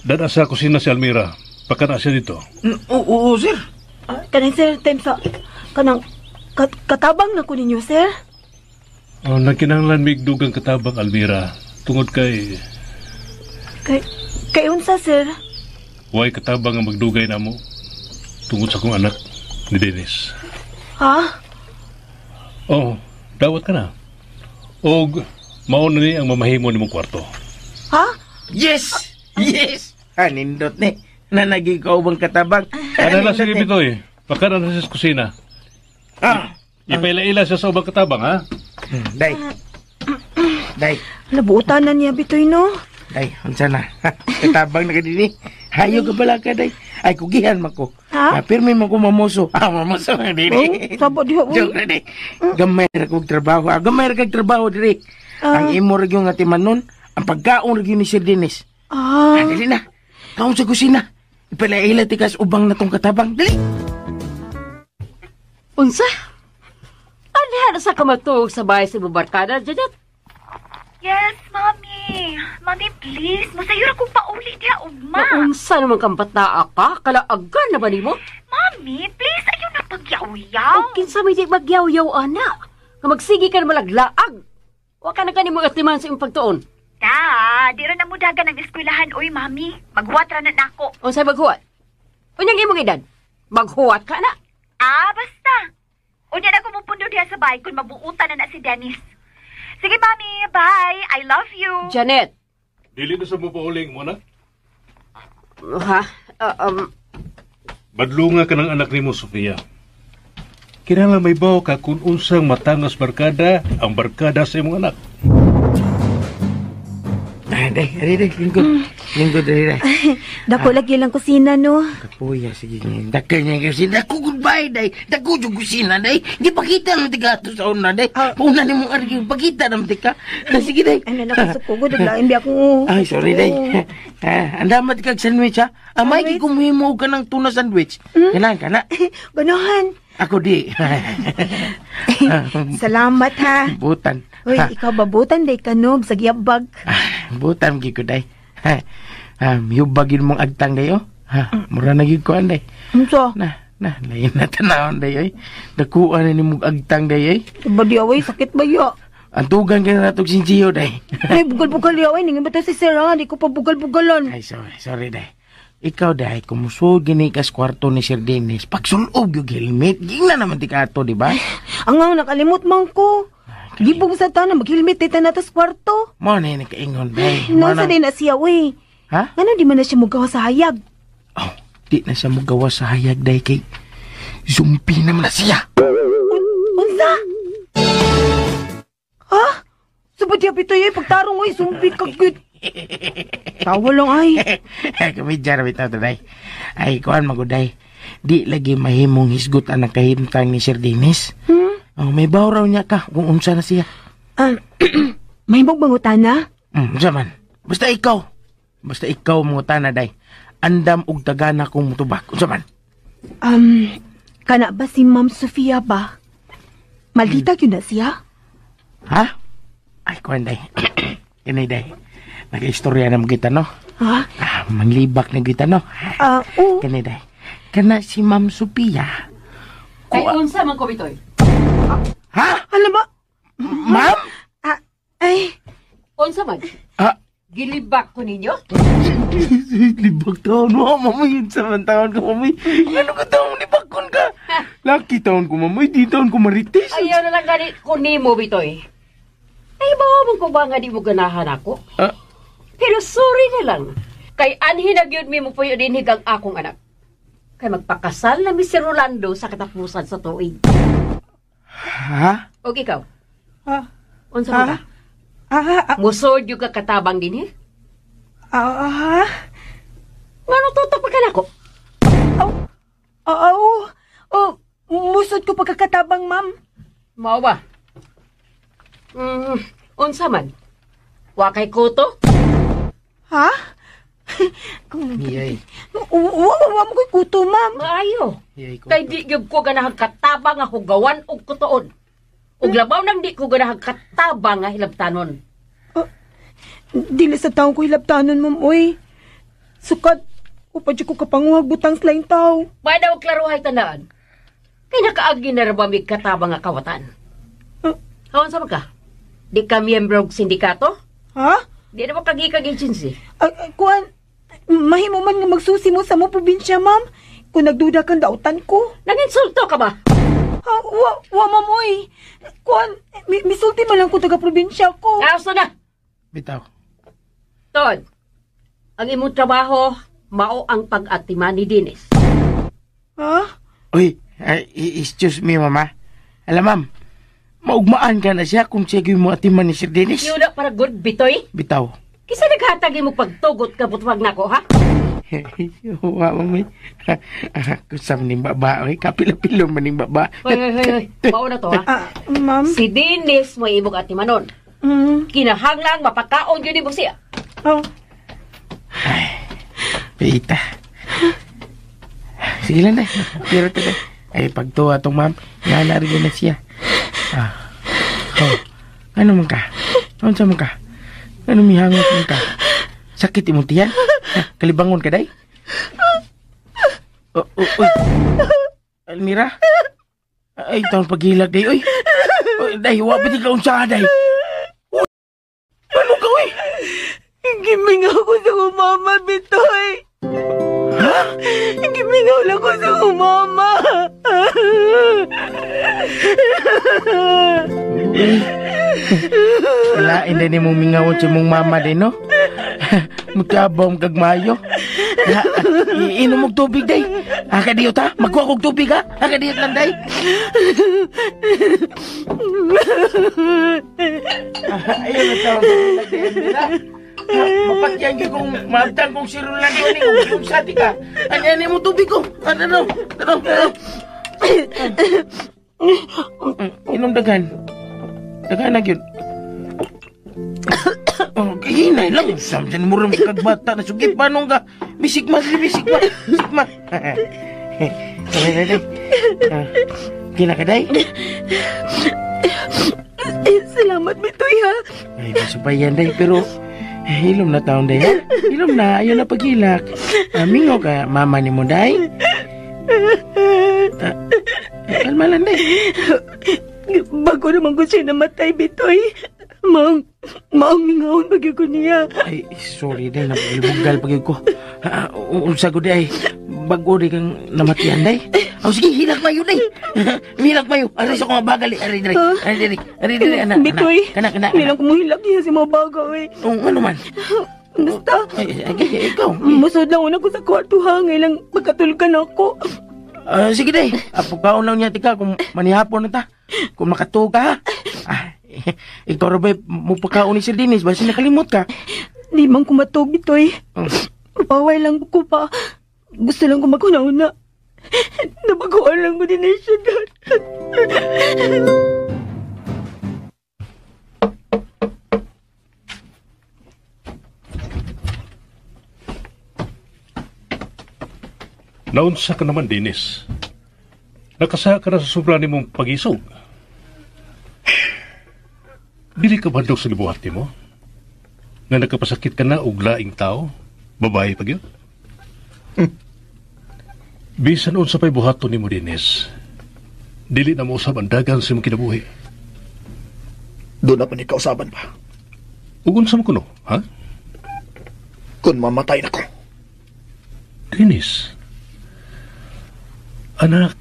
dada sa kusina si Almira. Pagka na siya dito. Oo, sir. Kanang sir, time sa kanang katabang na ko ninyo, sir? Nagkinahanglan migdugang katabang Almira. Tungod kay Unsa, sir? way katabang ang magdugay na mo. Tungod sa kong anak ni Dennis. Ha? Dawat ka na. Og mauna ni ang mamahimo ni mong kwarto. Ha? Yes! Yes! Nindot ni. Nanagi ka ubang katabang. Ano na sige, Bitoy? Pagka na sa kusina. Ipaila-ila siya sa ubang katabang, ha? Day. Nabuutan na niya, Bitoy, no? Day, unsa na. Katabang na ka din. Hayo ka pala ka, day. Ay, kugihan man ko. Pirmi man ko mamuso. Mamuso na din. Sabo diha, uy. Joke na din. Gamay na kong trabaho. Gamay na kong trabaho, din. Ang imo rin yung atimanon, ang pagkaon rin ni Sir Dennis. Dali na. Kaon sa kusina. Ipalaila tikas ubang na tong katabang. Dali. Unsa? Ano sa kamatog sa bahay sa Bubarkada, Janet? Yes, Mami. Mami, please. Masayura kong pauli niya, ugma. Unsa naman kang bataa ka? Kalaagan na ba ni mo? Mami, please. Ayaw na pag magyaw-yaw. O kinsa may di magyaw-yaw, anak. Nga magsigi ka na malaglaag. Wa ka na kanimo atiman sa imong pagtuon. Da, di rin na mo dagan ng eskwelahan, oy, mami. Maghuwat ra na nako. O sa'y maghuwat? Unyang imong edad? Maghuwat ka na. Basta. Unya na ko mupundo diha sa bahay kung mabuutan na si Dennis. Sige, mami. Bye. I love you. Janet. Dili na sa mo pauling mo na? Ha? Badlunga ka ng anak ni mo, Sofia. Kinahanglan may bawo ka kung unsang matangos barkada ang barkada sa imong anak. Day, lingkod, day. Dako lagi lang kusina, no? Kapuya, sige nga. Daka niya kasi, dako goodbye, day. Dako yung kusina, day. Di pakita naman tika ito sa una, day. Pauna ni mong arigin, pakita naman tika. Sige, day. Ay, nakasukugod, naglain di ako. Ay, sorry, day. Andamat kag sandwich, ha? May kikumuhimu ka ng tuna sandwich. Ganaan ka na. Ganahan. Ako di. Salamat, ha? Butan. Uy, ikaw babutan, day kanog, sa giyabag. Butan, giko, day. Hiyubagin mong agtang, day, oh. Mura na giko, day. Unso? Lain na tanawon, day, ay. Dakuan na ni mong agtang, day, ay. Iba di away, sakit ba yo? Antugan ka na natog sinsiyo, day. Ay, bugal-bugal yo, ay. Ningin ba ito si Sarah? Di ko pa bugal-bugalan. Ay, sorry, day. Ikaw, day, kumusod gini kas kwarto ni Sir Dennis. Pagsulob yung helmet, ging na naman tikato, di ba? Ang nga, nakalimot man ko. Di po sa tanong, mag-helmet dito na tas kwarto. Mo na yung nakaingon, day. Nasa din na siya, we. Ha? Ano, di man na siya magawa sa hayag? Oh, di na siya magawa sa hayag, day, kay zumpi naman na siya. Unsa? Ha? Sabad niya pito yung pagtarong, ay, zumbi kagit. Tawa lang, ay. Kamidjar, bitaw to, day. Ay, kuhan maguday. Di lagi mahimong hisgot ang nakahimtang ni Sir Dennis. Oh, may baw raw niya ka kung unsa na siya. May magbangutan na? Zaman. Basta ikaw mangutan na, day. Andam og tagana kong mutubak. Unsa man? Kana ba si Ma'am Sofia ba? Maldita yun na siya? Ha? Ay, kuhan, day. Kini, day. Nag-istorya naman kita, no? Ha? Manglibak na kita, no? Oo. Kini, day. Kana si Ma'am Sofia. Ay, unsa man ko, Bitoy? Ha? Alam ba? Ma'am? Ay. Unsa man? Gilibak ko ninyo? Libak taon mo, mamay. Saman taon ka, mamay. Ano ka taon, libakon ka? Laki taon ko, mamay. Di taon ko marites. Ayaw na lang ganit ko nimo, Bitoy. Ay, bawabang ko ba nga di mo ganahan ako? Pero sorry na lang. Kay anhin na gyud mi mo po yun higang akong anak. Kay magpakasal na mi si Rolando sa katapusan sa tuig. Ha? O ikaw? Unsa mo ka? Musod yung katabang din, eh? Ngano tutok ka na ko? Musod ko pagkakatabang, ma'am. Mao ba? Unsa man? Wa kay kuto? Ha? Iyay. Wa mo ko'y kuto, ma'am. Maayo. Kay di gyud ko ganahang katabang nga hugawan og kutoon. Ug labaw nang di ko ganahang katabang nga hilabtanon. Dili sa taong ko hilabtanon, ma'am, oy. Sukat, upadyo ko kapanguhag butang slaing tao. Ba daw klaruhay tandaan. Kay nakaagi na ra ba mig katabang nga kawatan? Hawan sa ka? Di ka miyembro og sindikato? Ha? Di na mo kag agency. Kuan, mahimo man nga magsusi mo sa mo probinsya, ma'am. Kung nagduda kang dautan ko. Nanginsulto ka ba? Wa mamoy. Kuan, misulti man lang ko taga-probinsya ko. Asa na? Bitaw. Tod, ang imong trabaho, mao ang pag-atiman ni Dennis. Ha? Uy, excuse me, mama. Alam, ma'am, maugmaan ka na siya kung siya mo atiman ni Sir Dennis. Yun na para good, Bitoy. Bitaw. Kisa naghatagi mo pagtugot ka butwag na ko, ha? Wa, mami. Kusam ning baba, okay? Kapila-pilo man ning baba. Hoy. Mao na to, ha? Ma'am? Si Dennis mo ibog atimanon. Kinahanglang mapakaon yun mo siya. Ay, Pita. Sige lang, day. Pero ito, day. Ay, pagtuwa tong ma'am, nanarinig na siya. Ano man ka? Ano sa man ka? Ano mihangot man ka? Sakit imong tiyan? Kalibangon ka, day? Uy. Almira? Ay, taon paghilag, day. Uy, day, wapit ikaw sa day. Ano ka, uy? Gimingaw ko sa umama, Bitoy. Ha? Gimingaw lang ko sa umama. Walain din mong mingawon sa mong mama din, no? Magkabaw mong kagmayo. Inom mong tubig, day. Haka diyot, ha? Magkuha kong tubig, ha? Haka diyot lang, day. Ayun na tawag na mapatyan ka kung maagtan kong sirulan yun eh. Kung sati ka. Ano mo tubig ko? Ano? Inom dagan. Dagan na yun. Kahinay lang. Samsan mo rin kagbata na sugit. Paano ka? Bisigma. Kina ka, day? Salamat, Bitoy, ha? Ay, masubayan, day. Pero, hilom na taon, day, ha? Hilom na. Ayaw na paghilak. Mingo ka, mama ni mo, day? Kalma lang, day. Bago naman ko siya namatay, Bitoy. Maong ngawon bagyo ko niya. Ay, sorry, day. Napagalibugal bagyo ko. Unsa ko, day. Bago, day, kang namatian, day. Sige, hilak mayo, day. Hilak mayo. Aray sa kong bagal, aray, anak. Bitoy, Kana. nilang kumuhilak niya si mga baga, eh. Ano man? Basta. Ikaw. Musod lang una ko sa kwarto, ha. Ngayon magkatulkan ako. Sige, day. Pagkaon lang niya, tika, kung manihapon na ta. Kung makatuga, ha. Ikaw, Robay, mo pagkaon ni Sir Dennis, basta nakalimot ka. Di man kumatog, Bitoy. Paway lang ko pa. Gusto lang ko magkunauna. Nabaguan lang ko din siya, Dad. Naunsa ka naman, Dennis. Nakasaya ka na sa sobra ni mong pag-isog. Dili ka bandog sa libuhat mo? Nga nagkapasakit ka na og laing tao? Babae pag yun? Bisan unsa pa'y buhaton ni mo, Dennis. Dili na mo usab ang dagan sa mong kinabuhi. Doon na pa ni kausaban pa. Ugon sa mo kuno, ha? Kung mamatay na ko. Dennis. Anak,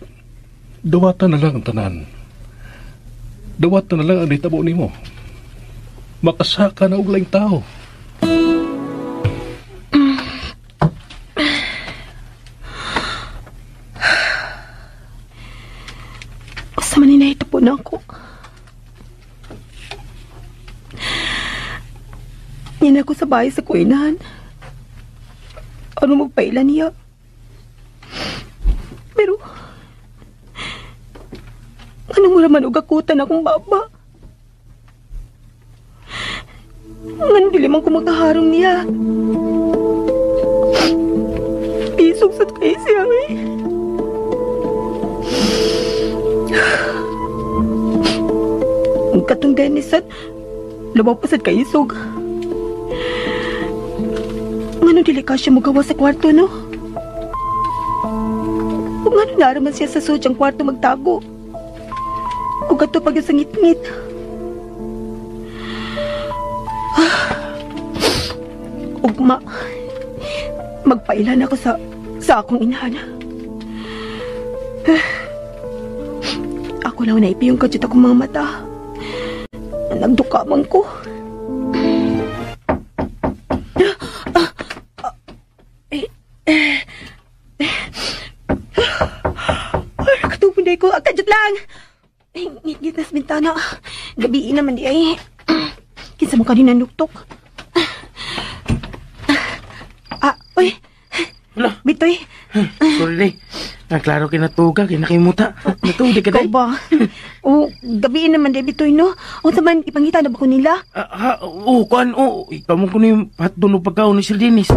dawatan na lang ang tanan. Dawatan na lang ang nitabo ni mo. Makasaka na og laing tao. Sa manina ito po na ako. Yan ako sa bahay sa kuinahan. Ano magpailan niya? Pero, anong mo naman ugakutan akong baba? Ngan dili man ko magkaharong niya. Isog sa kayo siya, eh. Ang katong Dennis at labaw pa sad kay isog. Ngano dili ka siya magawa sa kwarto, no? Kung ano naraman siya sa sudyang kwarto magtago. Kung gato pag sa ngit-ngit. Ugma, magpailan ako sa akong inahan. Ako lang naipiyong kadyot akong mga mata. Nagdukamang ko. Nakatupin ko. Kadyot lang. Ngit-ngit na sa bintana. Gabi naman di ay. Kinsa mo kanina nuktok. Uy. Bitoy. Sorry, day. Klaro kinatuga, kinakaimuta. Natudig ka, day. Ikaw ba? gabiin naman, Bitoy, no? O saman, ipangita na ba ko nila? Ikaw mo ko na yung hatdo no pagkaon ni Sir Dennis.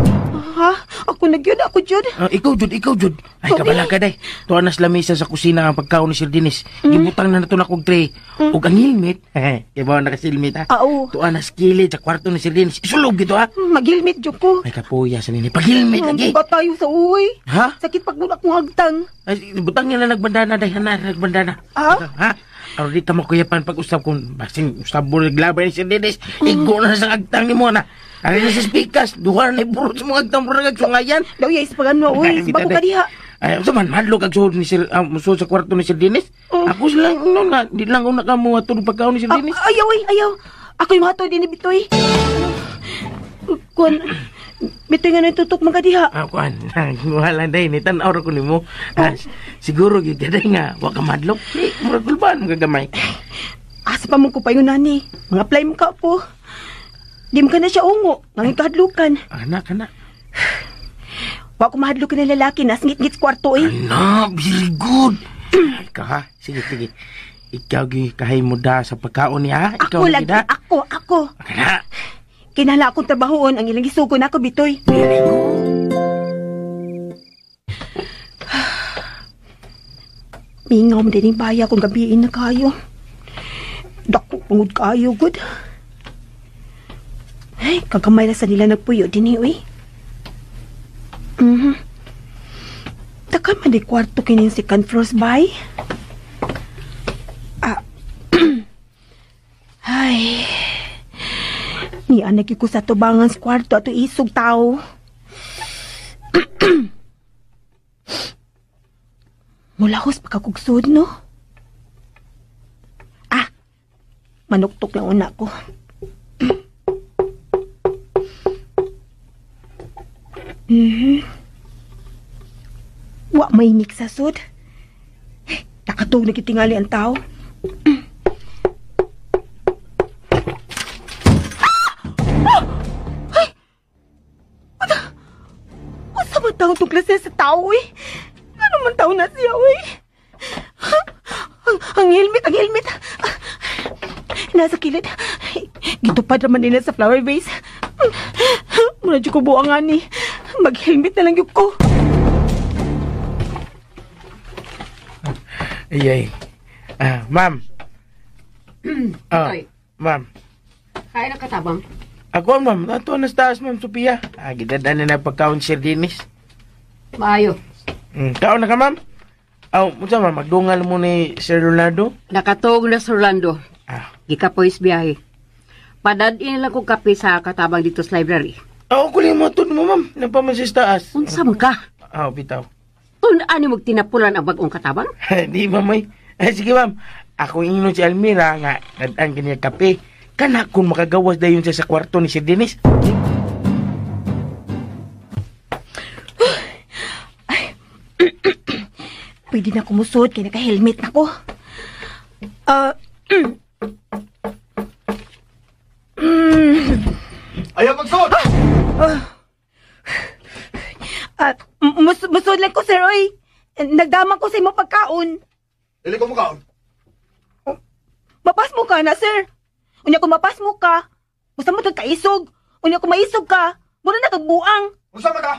Ha? Ako na yun, ako Jud. Ikaw, Jud. Ay, kabala ka, day. Tuwan na sa lamesa sa kusina ang pagkaon ni Sir Dennis. Gibutang na nato na kong tray. O ang helmet. Kaya ba nakasilmit, ha? Oo. Tuwan na sa kilid sa kwarto ni Sir Dennis. Isulog ito, ha? Mag-helmet, Jud ko. Ay, kapuya sa nini. Pag-helmet, lagi. Ba tayo sa uwi? Ha? Sakit pag muna kong hagtang. Ay, butang niya na nagbandana, day. Nagbandana. Ha? Pero di ka makuyapan pag-usap kung basing usap mo naglabay ni Sir Dennis. Igo na sa agtang ni mo na. Ano na sa speakers, duha na iburot sa mga agtang murag agsungayan. Daw iya ispagan mo, uy. Bago ka diha. Ay, man, hadlok ang suhod ni Sir, suhod sa kwarto ni Sir Dennis. Ako sila, di lang ako nakamuha ito ng pagkaon ni Sir Dennis. Ayaw. Ako yung hatod din ni Bitoy. Kuan, Bitoy nga na tutok mga diha. Kuan, wala day, nitan-aura ko ni mo. Siguro, gigaday nga, waka madlok. Murag gulbaan mo gagamay. Asa pa mo ko pa yung nani. Mga apply mo ka po. Di mo ka na siya ungo. Ngangin kahadlukan. Anak. Wa ko mahadlukan ng lalaki. Nasngit-ngit sa kwarto eh. Anak, very good. Ikaw ha? Sige. Ikaw kahay mo da sa pagkaon niya. Ako lagi. Ako. Anak. Kinala akong trabahoon. Ang ilang isugo na ako, Bitoy. Very good. Mingaw mo din yung baya kung gabiin na kayo. Dako pangod kayo, good. Ay, kagamay na sa nila nagpuyo din eh. Taka man di kwarto kinin second floor bay. Ay. Ni anak ko sa tubangan sa kwarto ato isog tao. Mulahos pa kakugsod, no? Manuktok lang una ko. Wa may mix sa sud. Nakatog na kitingali ang tao. Asa man tao itong klase sa tao eh? Ano man tao na siya eh? Ang helmet. Nasa kilid. Gitupad naman nila sa flower vase. Muna dyan ko buangan ni. Mag-helmet na lang yung ko. Ay. Ma'am. Ma'am. Kaya na katabang? Ako, ma'am. Ato na sa taas, ma'am Sophia. Gidadaan na pagkaon si Sir Dennis. Maayo. Kaon na ka, ma'am? Musa, ma'am. Magdungal mo ni Sir Rolando? Nakatog na sa Rolando. Gikapoy biyahe. Padadin lang kong kape sa katabang dito sa library. Kunin mo ito mo, ma'am. Napamansis taas. Unsa mo ka? Bitaw. Tunaan mo tinapulan ang bagong katabang? Di, mamay. Sige, ma'am. Ako ingino si Almira nga. Nadaan kanya kape. Kana kung makagawas dayon siya sa kwarto ni Sir Dennis. Pwede na kumusod kaya naka-helmet na ko. Ayaw magsod! Musod lang ko, sir, oy. Nagdamang ko sa imong pagkaon. Dili ko mukhaon. Mapas mo ka na, sir. Unya kung mapas mo ka, gusto mo kaisog. Unya kung maisog ka, muna na kagbuang. Unsa man ka?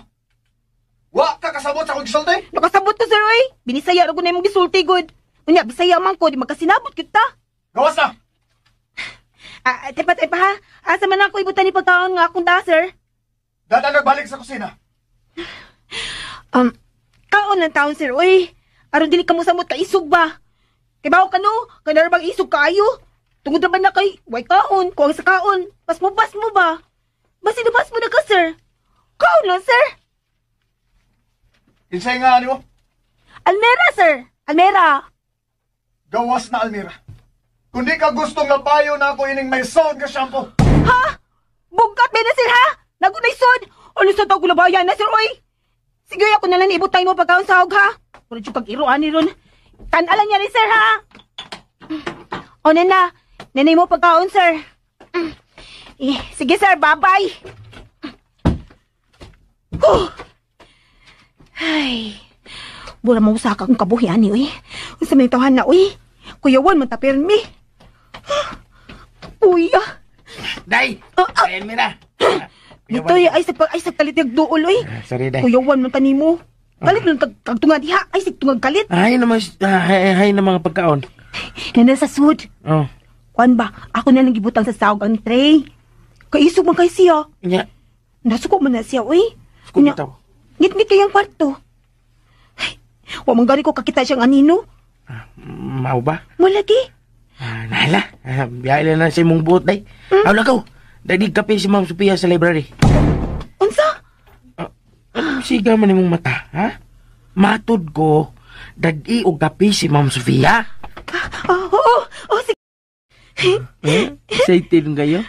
Wa ka kasabot sa akong gisulti? Nakasabot ko, sir, oy. Binisaya ro ko na imong gisulti, good. Unya, bisaya man ko, di magkasinabot kita. Gawas na! Tepa, ha? Asa man ako ibutan ni pagkaon nga akong da, sir? Dada nagbalik sa kusina. Kaon ng taon, sir, oy. Aron dili ka mo samot ka isog ba? Kay bawo ka no? Kaya na bang isog kaayo? Tungod naman na kay, way kaon, kuwang sa kaon. Bas mo ba? Bas mo na ka, sir. Kaon lang, sir. Kinsay nga ano mo? Almera, sir. Almera. Gawas na, Almira. Kung di ka gustong napayo na ako ining may sound ka shampoo. Ha? Bugkat ba na, sir, ha? Nagunay sod. Ano sa tawag labayan na, sir, oy? Sige, ako na lang ibutay mo pagkaon sa hog, ha? Pero yung pag-iruan ni ron. Tanalan niya rin, sir, ha? O, nana. Nanay mo pagkaon, sir. Sige, sir. Bye-bye. Ay. Bura mo sa akong kabuhian ni, uy. Sa may tawahan na, uy. Kuyawan man ta permi. Uya. Day! Ayan, Mira. Bitoy, ay sa kalit yung duol, oy. Sorry, Day. Kuyawan man tanimo. Kalit nun kagtungad diha. Ay, sigtungag kalit. Hay na mga pagkaon. Nana sa sud. Oh. Kuan ba? Ako na nang gibutang sa sahog ang tray. Kaisog man kay siya. Nya. Nasuko man na siya, oy. Kunya taw. Ngit-ngit kayang kwarto. Ay, wa man gani ko kakita siyang anino. Mau ba? Mo lagi. Nala. Biyahe na sa imong buot, Day. Aw lakaw. Dadig kape si Ma'am Sophia sa library. Unsa? Anong siga man imong mata, ha? Matod ko, dadi og kape si Ma'am Sophia. Oo, sige. Excited kayo?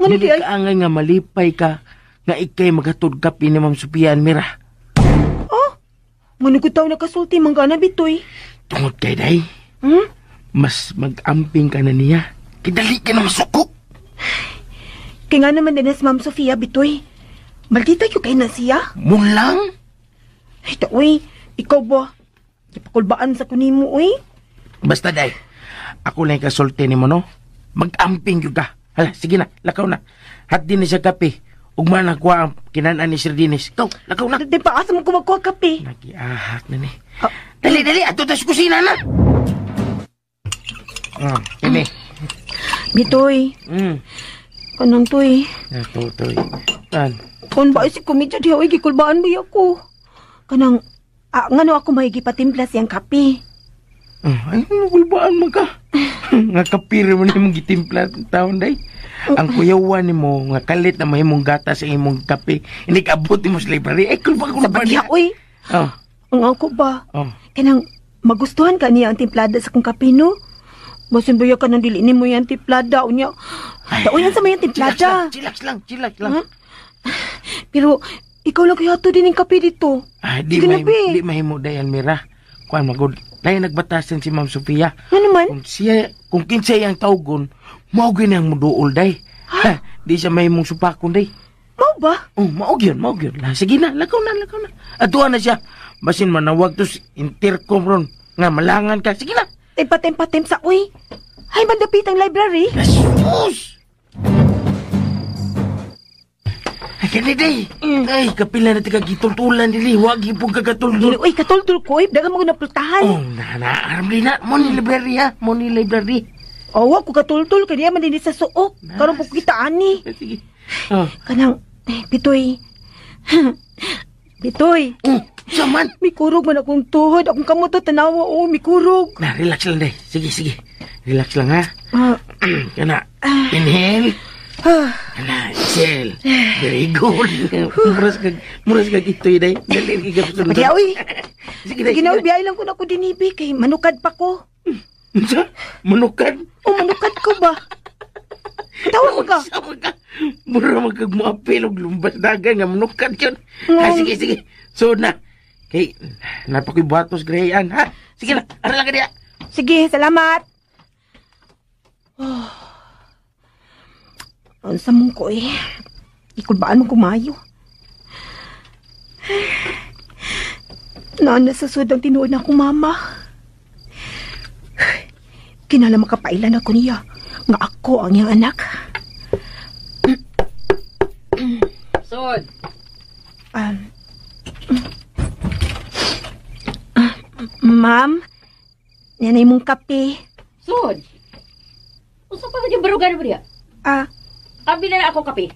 Hindi ka angay nga malipay ka nga ikay magatod kape ni Ma'am Sophia and Mira. Oh, manugutaw na kasulti manggana bitoy. Tungod kay Day. Mas mag-amping ka na niya. Kidali ka na masuko. Kaya nga naman din si Ma'am Sophia, bitoy. Maldita yung kay na siya. Mulang? Ay, uy, ikaw ba? Ipakulbaan sa kunimo, uy. Basta, Day. Ako lang kasulti ni mo, no? Mag-amping yung ka. Hala, sige na, lakaw na. Hat din na siya kape. Ugma na kuha ang kinanaan ni Sir Dinis. Ikaw, lakaw na. Di pa asa mo kumagkuha kape? Nagiahat na ni. Dali, ato tayo sa kusina na. Ini. Bitoy. Kanang toy. Toy. Tan. Kung ba si kumidya diha, uy, gikulbaan mo ako. Kanang, ngano ako mahigipatimpla siyang kape. Ay, nagulbaan mo ka. Nga kapire mo na imong gitimpla taon, Day. Ang kuyawan ni mo, nga kalit na mahimong gata sa imong kape. Hindi ka abot mo sa library. Ay, kulbaan Sa bagya, uy. Ang ako ba? Kanang, magustuhan ka niya ang timplada sa kong kape, no? Basin ba ka nang dilinin mo yan timplada? Unya, daon yan sa may timplada. Chillax lang. Pero, ikaw lang kaya to din yung kape dito. Di mahimo, Day, Almira. Kuan magod. Dahil nagbatasan si Ma'am Sophia. Ano naman? Kung kinsa ang tawgon, maugin ang muduol, Day. Di siya mahimong supakon, Day. Mau ba? Maugin. Sige na, lakaw na. Atuan na siya. Basin manawag to intercom ron. Nga malangan ka. Sige na. Tempa-tempa sa uy. Ay, mandapit ang library. Jesus! Ay, Day. Ay, kapila na tika gitultulan dili. Huwag ipong kagatultul. Uy, katultul ko. Daga mo na pultahan. Aram din na. Moni library, ha? Moni library. Wag ko katultul. Kaya man din sa suok. Karoon po kita, ani. Sige. Kanang, Bitoy. Bitoy. Saman. May kurog man akong tuhod. Akong kamuto tanawa. May kurog. Relax lang, Day. Sige. Relax lang, ha? Kana. Inhale. Kana, exhale. Very good. Muras ka gitoy, Day. Dali ka kasunod. Pati, uy. Sige, Day. Ginawa, biyay lang ko na ko dinibi. Kay manukad pa ko. Manukad? Manukad ko ba? Katawa ko ka. Sama ka. Mura magkagmuapil og lumbas dagan nga manukad yun. Sige. So na. Kay, napakoy buhatos grayan, ha? Sige na, aral lang ka diya. Sige, salamat. Ang samong ko ikulbaan mo kumayo. Naan na sa sudang tinuod na akong mama. Kinala makapailan ako niya nga ako ang iyang anak. Sud. Ma'am, nanay mong kape. Sud. Usa pa ka barugan mo diya? Abi na ako kape.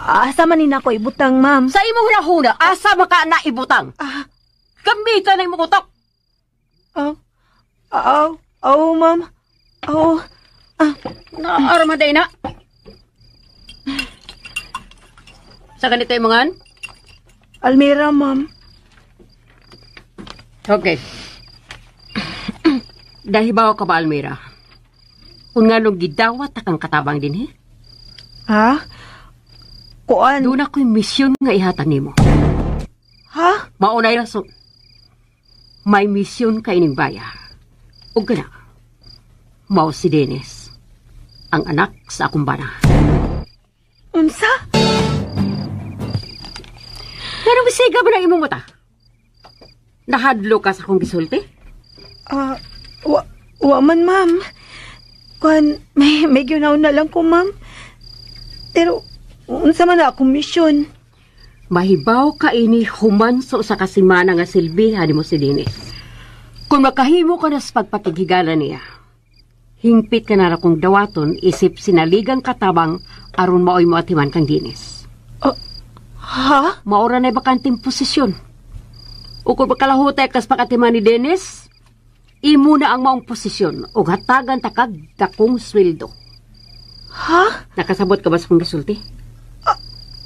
Asa man ni nako ibutang, ma'am? Sa imong hunahuna, asa maka na ibutang? Gamitan na imong utok. Ma'am. Naarmaday na. Sa ganito yung mga Almira, ma'am. Okay. Dahil ba ka ba, Almira? Kung nga nung gidawat akang katabang din, Kuan? Doon ako'y misyon nga ihatan nimo. Maunay rason. May misyon ka ining baya. O gana, mao si Dennis, ang anak sa akong bana. Unsa? Pero bisiga ba na imong mata? Nahadlo ka sa akong gisulti? Wa man, ma'am. Kuan, may ginaw na lang ko, ma'am. Pero, unsa man na akong misyon? Mahibaw ka ini humanso sa kasimana nga silbihan mo si Dennis. Kung makahimo ka na sa pagpakighigalan niya, hingpit ka na kung dawaton isip sinaligang katabang aron maoy mo atiman kang Dennis. Ha? Maura na bakanting posisyon. O kung makalahutay kas pakatiman ni Dennis, imo na ang maong posisyon o hatagan takag dakong sweldo. Ha? Nakasabot ka ba sa kong gisulti?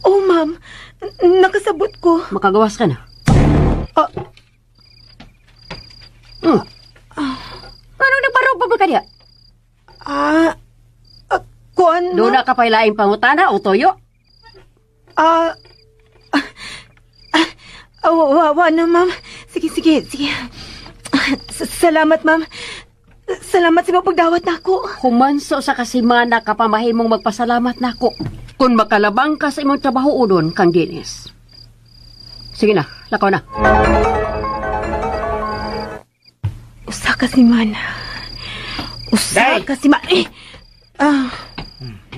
Oh, ma'am. Nakasabot ko. Makagawas ka na. Paano nagparaw pa ba ka niya? Kuan, doon na ka pa ilaing pangutana o toyo? Wa na, ma'am. Sige. Salamat, ma'am. Salamat sa mga pagdawat na ako. Humanso sa kasimana ka pa mahimong magpasalamat na ako. Kung makalabang ka sa imong trabaho udon kang Dennis. Sige na, lakaw na. Usa ka simana.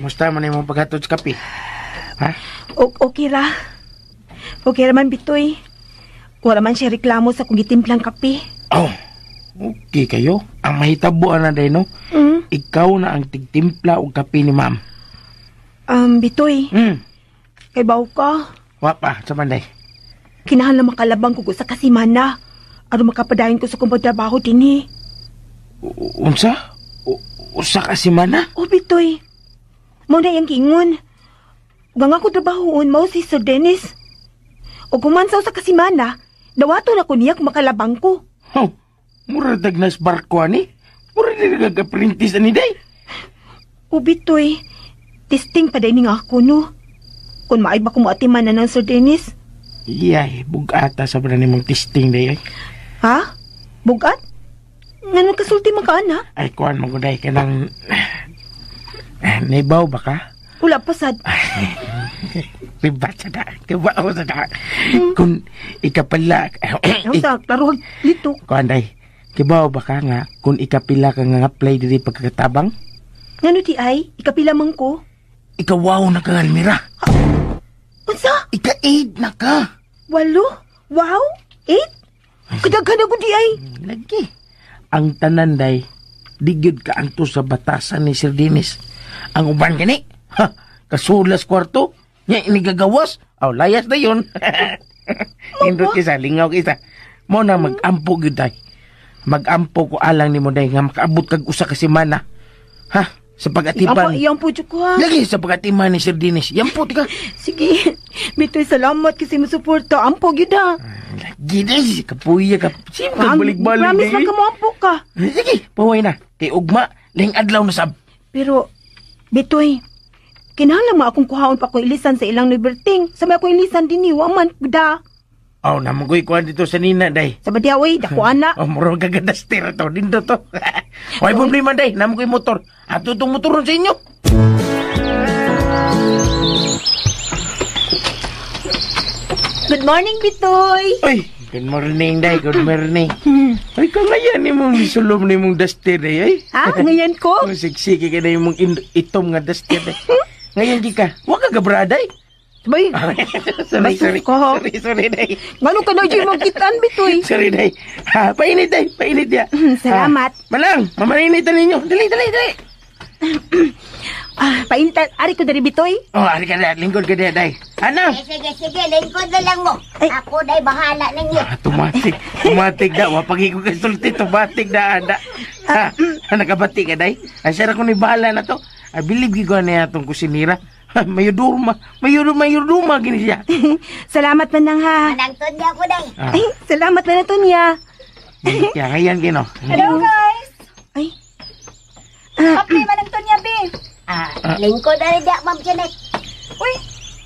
Musta man imong paghatod sa kape? Ha? Okay ra. Okay ra man, Bitoy. Wala man siya reklamo sa kung gitimplang kape. Okay kayo. Ang mahitabuan na day, no? Ikaw na ang tigtimpla o kape ni ma'am. Bitoy. Kay baw ka. Wapa, sa manday. Kinahanglan makalabang ko sa kasimana. Aron makapadayon ko sa kong pagtrabaho din Unsa? Usa ka simana? Bitoy. Mao na yung kingon. Gang ako trabahoon, mao si Sir Dennis. O kumansaw sa kasimana, dawato na ko niya kung makalabang ko. Mura dagnas barko ani? Mura di nagagaprintis ani day? Bitoy. Testing pa din nga ako, no? Kung maay ba kung maatiman na ng Sir Dennis? Iyay, bugata sa ba mong testing day ay. Ha? Bugat? Nga nagkasulti man ka, ana? Ay, kuhan mo day ka ng... Naibaw ba ka? Wala pa, sad. Ribat sa da. Kibaw sa da. Kung ikapala... Klaro, lito. Kuhan day, kibaw ba ka nga kung ikapila ka nga apply diri pagkakatabang? Ngano ti ay? Ikapila man ko? Ikawaw na ka, Almira. Unsa? Ika-8 na ka. 8? Wow? 8? Kadaghan ako di ay. Lagi. Ang tananday, digyod ka anto sa batasan ni Sir Dennis. Ang uban gani, kasulas kwarto, niya inigagawas, layas na yun. Indot kisa, lingaw kisa. Mo na mag-ampo gyud day. Mag-ampo ko alang ni mo day nga makaabot kag usa ka semana. Sa pag-atipan. Iyang po ko ha. Lagi sa pag-atiman ni Sir Dennis. Yampot ka. Sige. Bitoy, salamat kasi masuporta. Ampo gyud ha. Lagi day, kapuya ka. Sino ka balik-balik promise man ka mo ampo ka. Sige, paway na. Kay ugma, ling adlaw na sab. Pero, Bitoy, kinahanglan mo akong kuhaon pa kong ilisan sa ilang liberting. Sabi ako ilisan din ni Waman, da. Namugoy kuhan dito sa nina, day. Sa badyaw, dako ana. Murang kagadaster to, dindo to. Way problema, day. Namugoy motor. Ato itong motoron sa inyo. Good morning, Bitoy. Ay, good morning, day. Good morning. Ay, kung ngayon ni mong sulom ni mong duster, day, ay. Ngayon ko? Siksiki ka na yung mong itom nga duster, day. Ngayon di ka. Huwag ka gabra, day. Sabay. Sorry, day. Ngano ka na dyan magkitaan, Bitoy? Sorry, day. Painit, day. Painit, ya. Salamat. Malang, mamaninitan ninyo. Dali. Painitan. Ari ko dari, Bitoy. Ari ka na. Lingkod ka na, day. Ano? Sige. Lingkod na lang mo. Ako, day, bahala ninyo. Tumatik da. Wapagi ko kasulti. Tumatik da. Nakabati ka, day. Asya ko ni bahala na to. I believe ko na itong kusinira. Mayudurma gini siya. Salamat man nang ha. Manang Tonya ko, day. Salamat man na Tonya. Ngayon, gino. Hello, guys. Happy Manang Tonya, be. Lingkod na rin Ma'am Janet. Uy,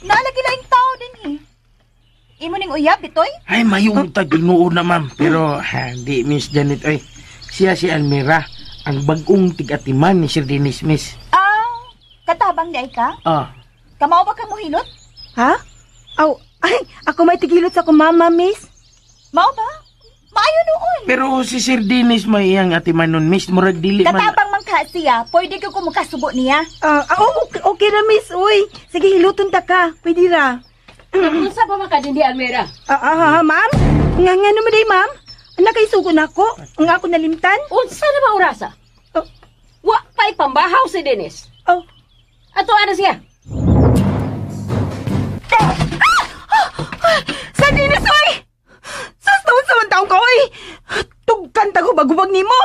nalagilaing tao din eh. Imo ning uyab, Bitoy? Ay, mayong ginoo na, ma'am. Pero, di, Miss Janet, ay. Siya si Almira, ang bagong tig-atiman ni Sir Dennis, Miss. Katabang di ay ka? Ah. Kamao ba ka mo hilot? Ha? Ay, ako may tigilot sa akong mama, miss. Mao ba? Maayo noon. Pero si Sir Dennis may iyang atiman nun, miss. Murag dili man. Katabang man ka siya, pwede ko makasubo niya. Okay na, miss. Uy, sige, hiluton ta ka. Pwede ra. Unsa pa man ka din di Almera? Ma'am? Nga naman day, ma'am. Nakaisugo na ako. Nga ako nalimtan. Unsa na ba orasa? Wa pa'y pambahaw si Dennis. Ato ano siya? Sa Dennis, oy! Sastawon sa man taong ka, oy! Tugkan ta ko bagubag ni mo.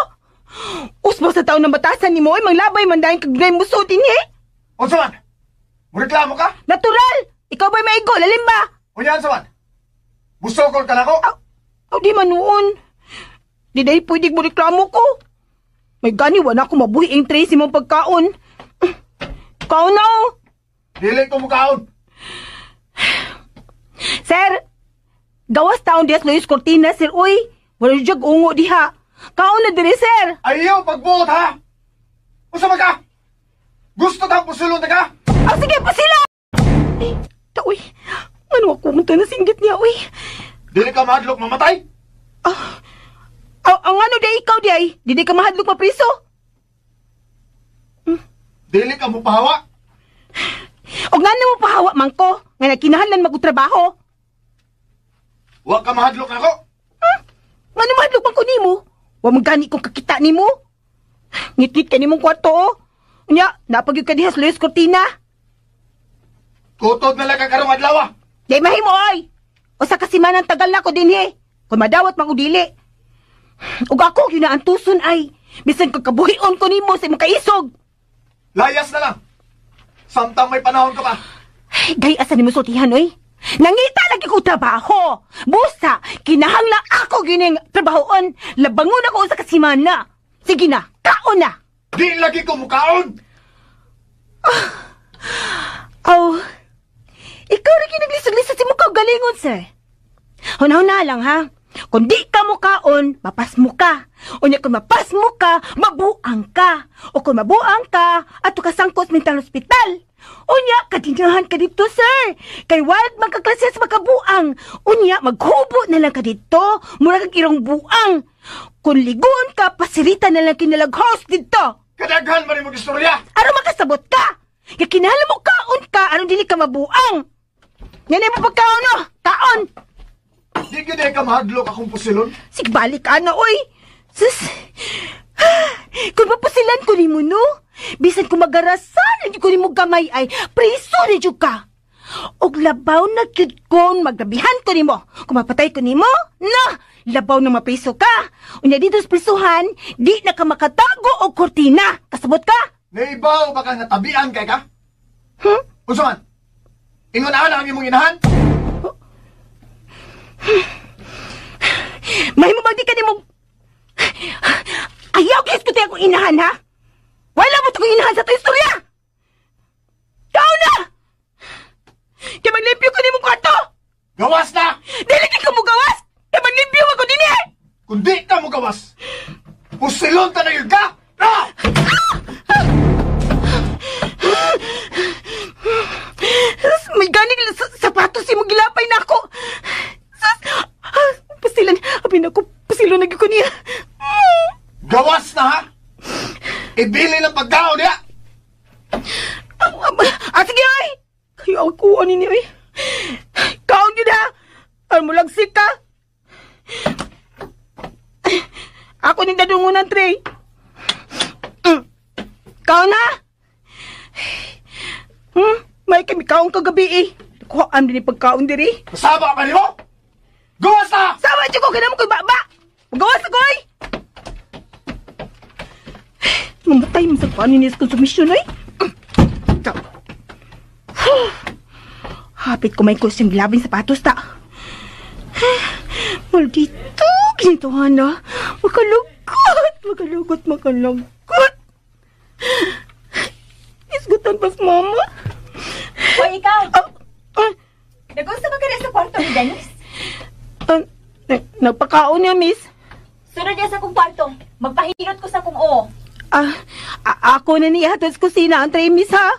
Usbo sa taon ng batasan ni mo, oy, manglabay man dahil kagray mo sutin, eh. O, saman? Mureklamo ka? Natural! Ikaw ba'y maigo? Lalim ba? O yan, saman? Busokol ka na ko? Di man noon. Di dahil pwede mo reklamo ko. May gani, wala ko mabuhi ang trace mong pagkaon. Kaon na, oh. Dili ko mukaon. Sir, gawas taon dias Luis Cortina, sir, uy. Wala diyag ungo diha. Kaon na diri, sir. Ayaw, pagbuot, ha? Usama ka? Gusto kang pusulong na ka? Sige, pasila! Uy, ano ako munta na singgit niya, uy. Dili ka mahadlok mamatay? Ang ano day ikaw day? Dili ka mahadlok mapriso? Dili ka mo pahawa? O nga na mo pahawa, mangko. Nga nagkinahalan magtrabaho. Wa ka mahadlok ako? Nga na mahadlok man ko ni mo? Wa magani kong kakita ni mo? Ngit-ngit ka ni mong kwarto, oh. Unya, napagyod ka dihas Luis Cortina. Kutod na lang ka karong adlaw. Day mahimo, oy. O sa kasimanang tagal na ko din, he. Kung madawat mang udili. Ug ako, yun na ang tuson ay. Bisan kakabuhion ko ni mo sa imong kaisog. Layas na lang. Samtang may panahon ka pa. Ay, day, asa ni mo sultihan, oy. Nangita lagi ko trabaho. Busa, kinahanglang ako gining trabahoon. Labangon ako sa kasimana. Sige na, kaon na. Di lagi ko mukaon. Ikaw rin kinaglisag-lisag si mukha galingon, sir. Hunaw na lang, ha? Kung di ka mukaon, mapas mo ka. O niya kung mapas mo ka, mabuang ka. O kung mabuang ka, ato ka sangkot mental hospital. O niya, kadinahan ka dito, sir. Kay wad magkaklasya sa makabuang. O niya, maghubo na lang ka dito. Mura kang irong buang. Kung ligon ka, pasirita na lang kinalag-host dito. Kadaghan man mo istorya. Ano makasabot ka? Kaya kinala mo kaon ka, anong dili ka mabuang. Yan ay mo pagkaon, no? Kaon! Di ka ka mahadlok akong pusilon? Sige, balik ka na, oy. Sus, kung mapusilan ko ni mo, no? Bisan kung magarasan, hindi ko ni mo gamay ay preso ni ka. Og labaw na cute ko, maggabihan ko ni mo. Kung mapatay ko ni mo, no? Labaw na mapreso ka. Unya dito sa presuhan, di na ka makatago o kortina. Kasabot ka? Naibaw ba ka natabian kay ka? Unsa man? Ingon na ang imong inahan? Mahimo bang di ka ni mo... Ayaw kis ko tayo akong inahan, ha? Wala mo itong inahan sa ito istorya! Tao na! Kaya maglimpyo ko ni mong kwarto! Gawas na! Dili ka mo gawas! Kaya maglimpyo ako din, eh! Kung di ka mo gawas, pusilon ta na yun ka! Ah! May ganing sapatos si mo gilapay na ako. Pasilan, abin ako, pasilan na ko niya. Gawas na, ha? Ibili ng pagkaon niya! Sige, ay! Kayo ako, ano niya, ay? Kaon yun, ha? Ano mo lagsik ka? Ako ni dadungo ng tray. Kaon, ha? May kami kaon kagabi, eh. Kuhaan din yung pagkaon diri. Masama ka niyo? Gawas na! Sama dyan ko, ganun mo ko'y baba! Magawas ako, ay! Mamatay mo sa paninis konsumisyon, ay! Hapit ko may kusyong labing sapatos, ta. Maldito, ginituhan na. Makalagot. Isgutan pas, mama. O, ikaw! Nagusto ba ka rin sa kwarto ni Dennis? Nagpakaon niya, miss. Sunod niya sa kong kwarto. Magpahilot ko sa kong oo. Ako na niya hatos kusina ang tray, miss, ha?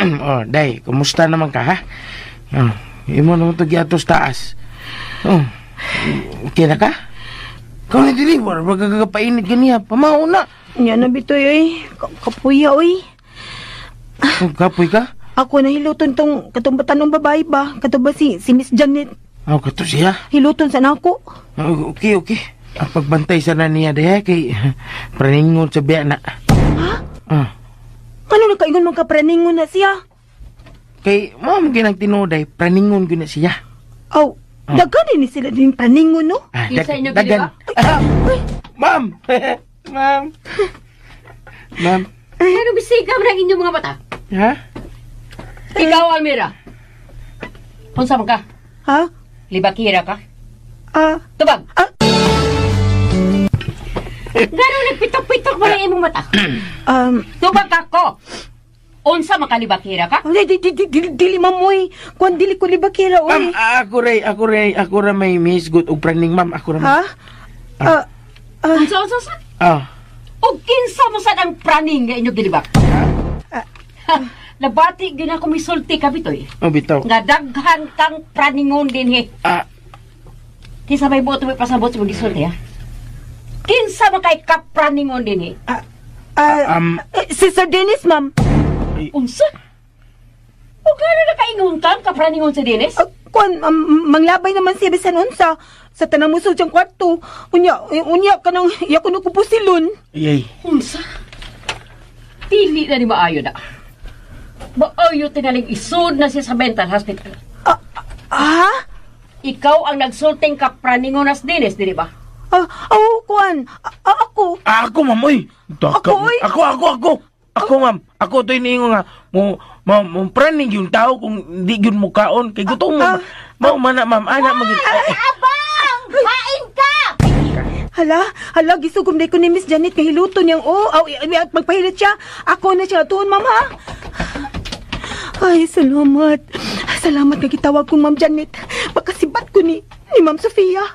Oh, day, kumusta naman ka, ha? Oh, imo naman ito giatos taas. Oh, okay na ka? Kau na dili, wala magkakapainit ganiya. Pamaho na. Yan na bitoy, oy. Kapuya, oy. Kapoy ka? Ako na hiluton tong katumbatan ng babae ba? Katuba si Miss Janet. Oh, kato siya. Hiluton sa nako. Oh, okay. Ang pagbantay sana niya, day, kay praningon sa biya na. Ha? Ano na kaingon mga kapraningon na siya? Kay, ma'am, ginang tinoday, praningon ko na siya. Oh, dagan din sila din praningon, no? Isa inyo dagan. Ma'am! Ma'am! Ma'am! Ano bisiga mo ng inyong mga mata? Ha? Ikaw, Almira. Punsa mo ka? Ha? Libakira ka? Tubag. Gano'n nagpitok-pitok mo ng imong mata? Tubag ako. Unsa makalibakira ka? Dili mamoy. Kung dili ko libakira, oy. Ma'am, ako ra may misgot og praning, ma'am. Ako ra. Ha? Unsa? O kinsa mo sa ang praning nga inyo gilibak? Labati gina ko misulti ka bitoy. Oh, bitaw. Nga daghan kang praningon din he. Kinsa may boto may pasabot sa magisulti, ha? Kinsa man kay kapraningon din he? Sister Dennis, ma'am. Unsa? O gano'n na kaingon kang kapraningon si Dennis? Manglabay naman siya bisan unsa sa tanang musod siyang kwarto. Unya ka nang iya ko nagkupusilon. Yay. Unsa? Dili na ni maayo na. Maayo tinaling isod na siya sa mental hospital. Ikaw ang nagsulting kapraningon as Dennis, di ba? Ako. Ako, ma'am, oy. Ako, ma'am. Ako to iniingo nga mo praning yung tao kung di yun mukaon kay gutom mo. Mao mana, ma'am, ana magin. Abang! Hain ka! Hala, gisugom day ko ni Miss Janet kay hiluton niyang magpahilit siya. Ako na siya tuon, ma'am, ha? Ay, salamat. Salamat nga gitawag kong Ma'am Janet. Makasibat ko ni Ma'am Sofia.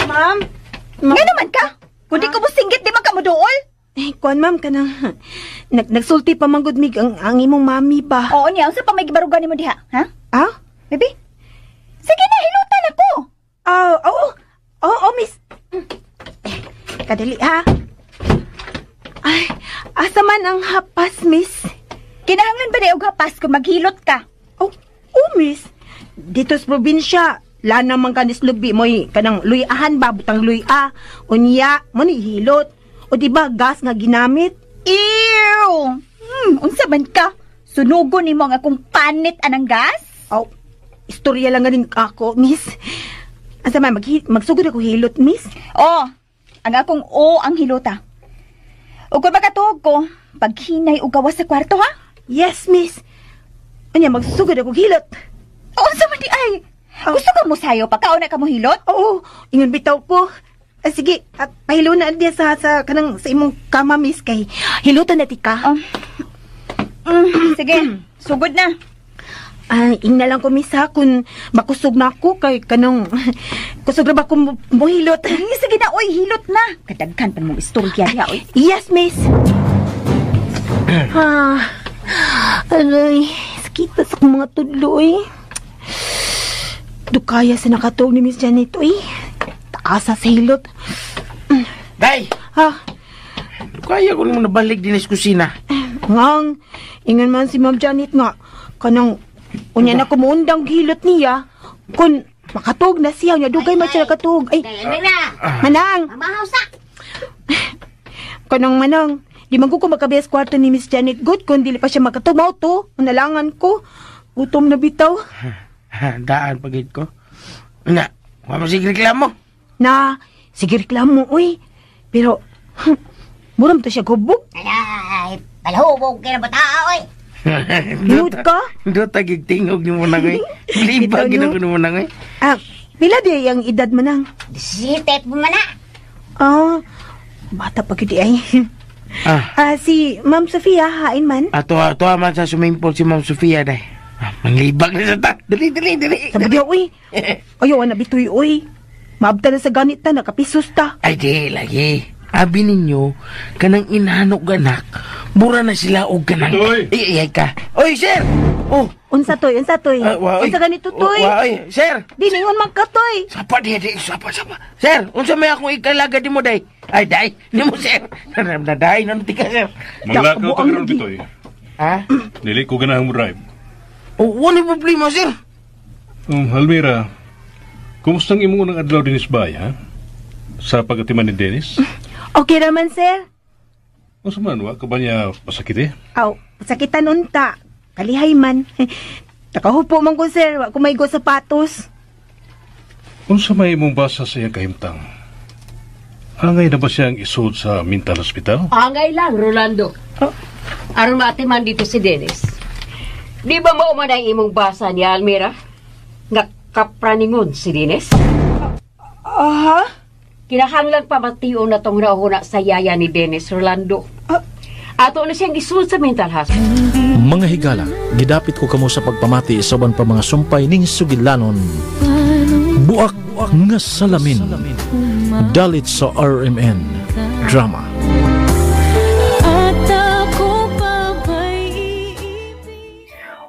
Ma'am? Nga naman ka? Kung di ko mo singgit, di man ka mo dool? Kuan, ma'am, ka nang nagsulti pa manggod mig ang imong mami ba? Oo niya, unsa pa may gibarugan nimo diha, ha? Baby? Sige na, hilutan ako. Oo, miss. Kadali, ha? Ay, asa man ang hapas, miss? Kinahanglan ba na yung hapas kung maghilot ka? Miss. Dito sa probinsya, lana man kanis lubi mo'y kanang luyahan ba, butang luya. Unya, manihilot. O diba, gas nga ginamit? Ew! Unsa man ka? Sunugon ni mo nga kung panit anang gas? Istorya lang nga rin ako, miss. Asa man, magsugod ako hilot, miss? Ang akong ang hilota. O kung makatuog ko, paghinay o gawas sa kwarto, ha? Yes, miss. Anya, magsugod ako hilot. Unsa man di ay? Gusto ka mo sayo, pagkaon na ka mo hilot? Oo, ingon bitaw ko. Sige, pahilo na diya sa imong kama, miss, kay hilutan na tika. Sige, sugod na. Ingna lang ko, miss, ha, kung makusog na ako, kay kanang kusog na ba ko mo hilot? Sige na, hilot na. Kadaghan pa mong istorya diya, Yes, miss. Aray, sakit na sa mga tudlo, Dukaya sa nakatog ni Miss Janet, Taasa sa hilot. Day! Dukaya ko naman nabalik din sa kusina. Ngang, ingan man si Ma'am Janet nga, kanang, unya na kumuundang hilot niya, kung makatog na siya, niya dugay man siya nakatog. Manang! Mamahausa! Kanang manang, di man ko makabiyas kwarto ni Miss Janet good, kung dili pa siya makatog, to, unalangan ko, gutom na bitaw. Daan pagit ko. Nga, wala sige reklamo. Sige reklamo, Pero, muram to siya gubog. Ay, palahubog ka na ba tao, Load ka? Doon tagigtingog ni mo na ngayon. Libag gina ko ni mo na ngayon. Pila di ang edad mo nang? 17 mo man na. Bata pa gudi ay. Si Ma'am Sofia, hain man? Tuwa man sa swimming pool si Ma'am Sofia, day. Manglibag na sa ta. Dali. Sabi niya, ayaw na bitoy, Maabta na sa ganit na, nakapisos ta. Ay, di, lagi. Abi ninyo, kanang inanok ganak, Mura na sila og kanang. Iyay ka. Oy, sir! Oh, Unsa toy? Unsa ganito toy? Sir! Diningon man ka toy. Sapa. Sir, unsa may akong ikalaga di mo, day? Ay, day, di mo, sir. Nadahay, nanti ka, sir. Maglakaw ta karon bitoy. Ha? Dili ko ganahang mo drive. Wala problema, sir. Almira, kumusta ang imong unang adlaw din isbay, ha? Sa pagatiman ni Dennis? Okay raman, sir. O sa man, wa ka ba niya pasakit eh? Aw, sakitan unta. Kalihay man. Nakahupo man ko, sir. Wa ko maigo sapatos. Unsa may imong basa sa iyang kahimtang? Angay na ba siyang isod sa mental hospital? Angay lang, Rolando. Aron maatiman dito si Dennis. Di ba mauman ang imong basa ni Almira? Nga kapraningon si Dennis? Aha? Kinahanglan pa matiyo na tong nauna sa yaya ni Dennis, Rolando. Ato na siyang isud sa mental hospital. Mga higala, gidapit ko kamo sa pagpamati isaban pa mga sumpay ning sugilanon. Buak nga salamin. Dalit sa RMN Drama.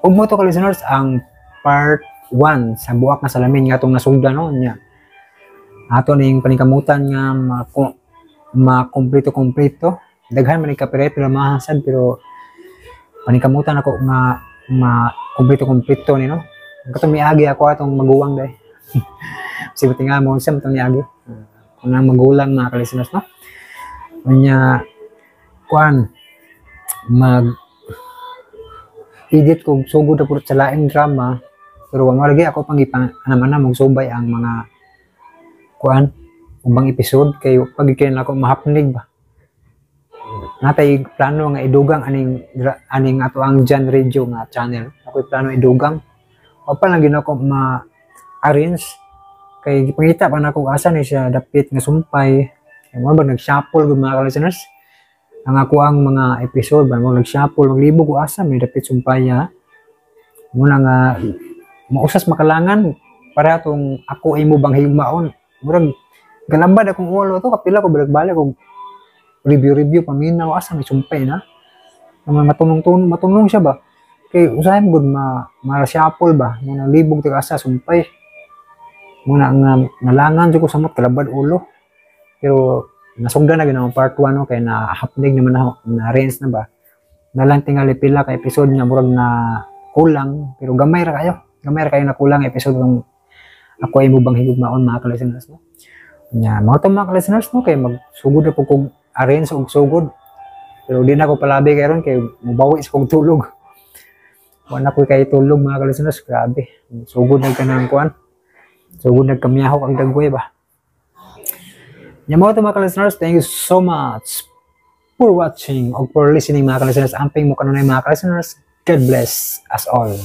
Ug mo to ka listeners ang part 1 sa buak nga salamin nga tong nasugdan no nya. Ato ning paningkamutan nga makumpleto. Daghan man ni copyright pero mahasad pero paningkamutan ako nga makumpleto ni no. Katong miagi ako atong maguwang day. Sige tinga mo sa matong miagi. Kung nang magulang mga ka-listeners no. Unya kuan edit ko sugod na puro sa laing drama pero wala lagi ako pangipan naman mong subay ang mga kuan ubang episode kay pag ikin ako mahapnig ba natay plano nga idugang aning ato ang Jan Radio nga channel ako plano idugang o pa lang ginako ma-arrange kay gipangita pa na ako asa ni siya dapit nga sumpay kay mo ba nag-shuffle gud mga listeners ang ako ang mga episode ba mo nag-shuffle maglibo ko asa may dapit sumpay ha muna nga mausas makalangan para tong ako imo bang higmaon murag galambad akong ulo to kapila ko balik-balik og review paminaw asa may sumpay na matunong siya ba kay usahay mo gud ma-shuffle ba muna libog ti asa sumpay muna nga nalangan jud ko samot kalabad ulo pero nasugdan na ginang part 1 no kay nahapnig naman na-arrange na ba nalang tingali pila ka episode nga murag na kulang pero gamay ra kayo na kulang episode ng ako ay mo bang higugmaon mga ka-listeners no nya mga to mga ka-listeners no kay magsugod na po kog arrange og sugod pero di na ko palabi kay ron kay mubawi sa kog tulog wala ko kay tulog mga ka-listeners grabe sugod na kanang kuan sugod na kamiyahok ang dagway ba nya mga to mga ka-listeners thank you so much for watching or for listening mga ka-listeners amping mo kanunay mga ka-listeners God bless us all.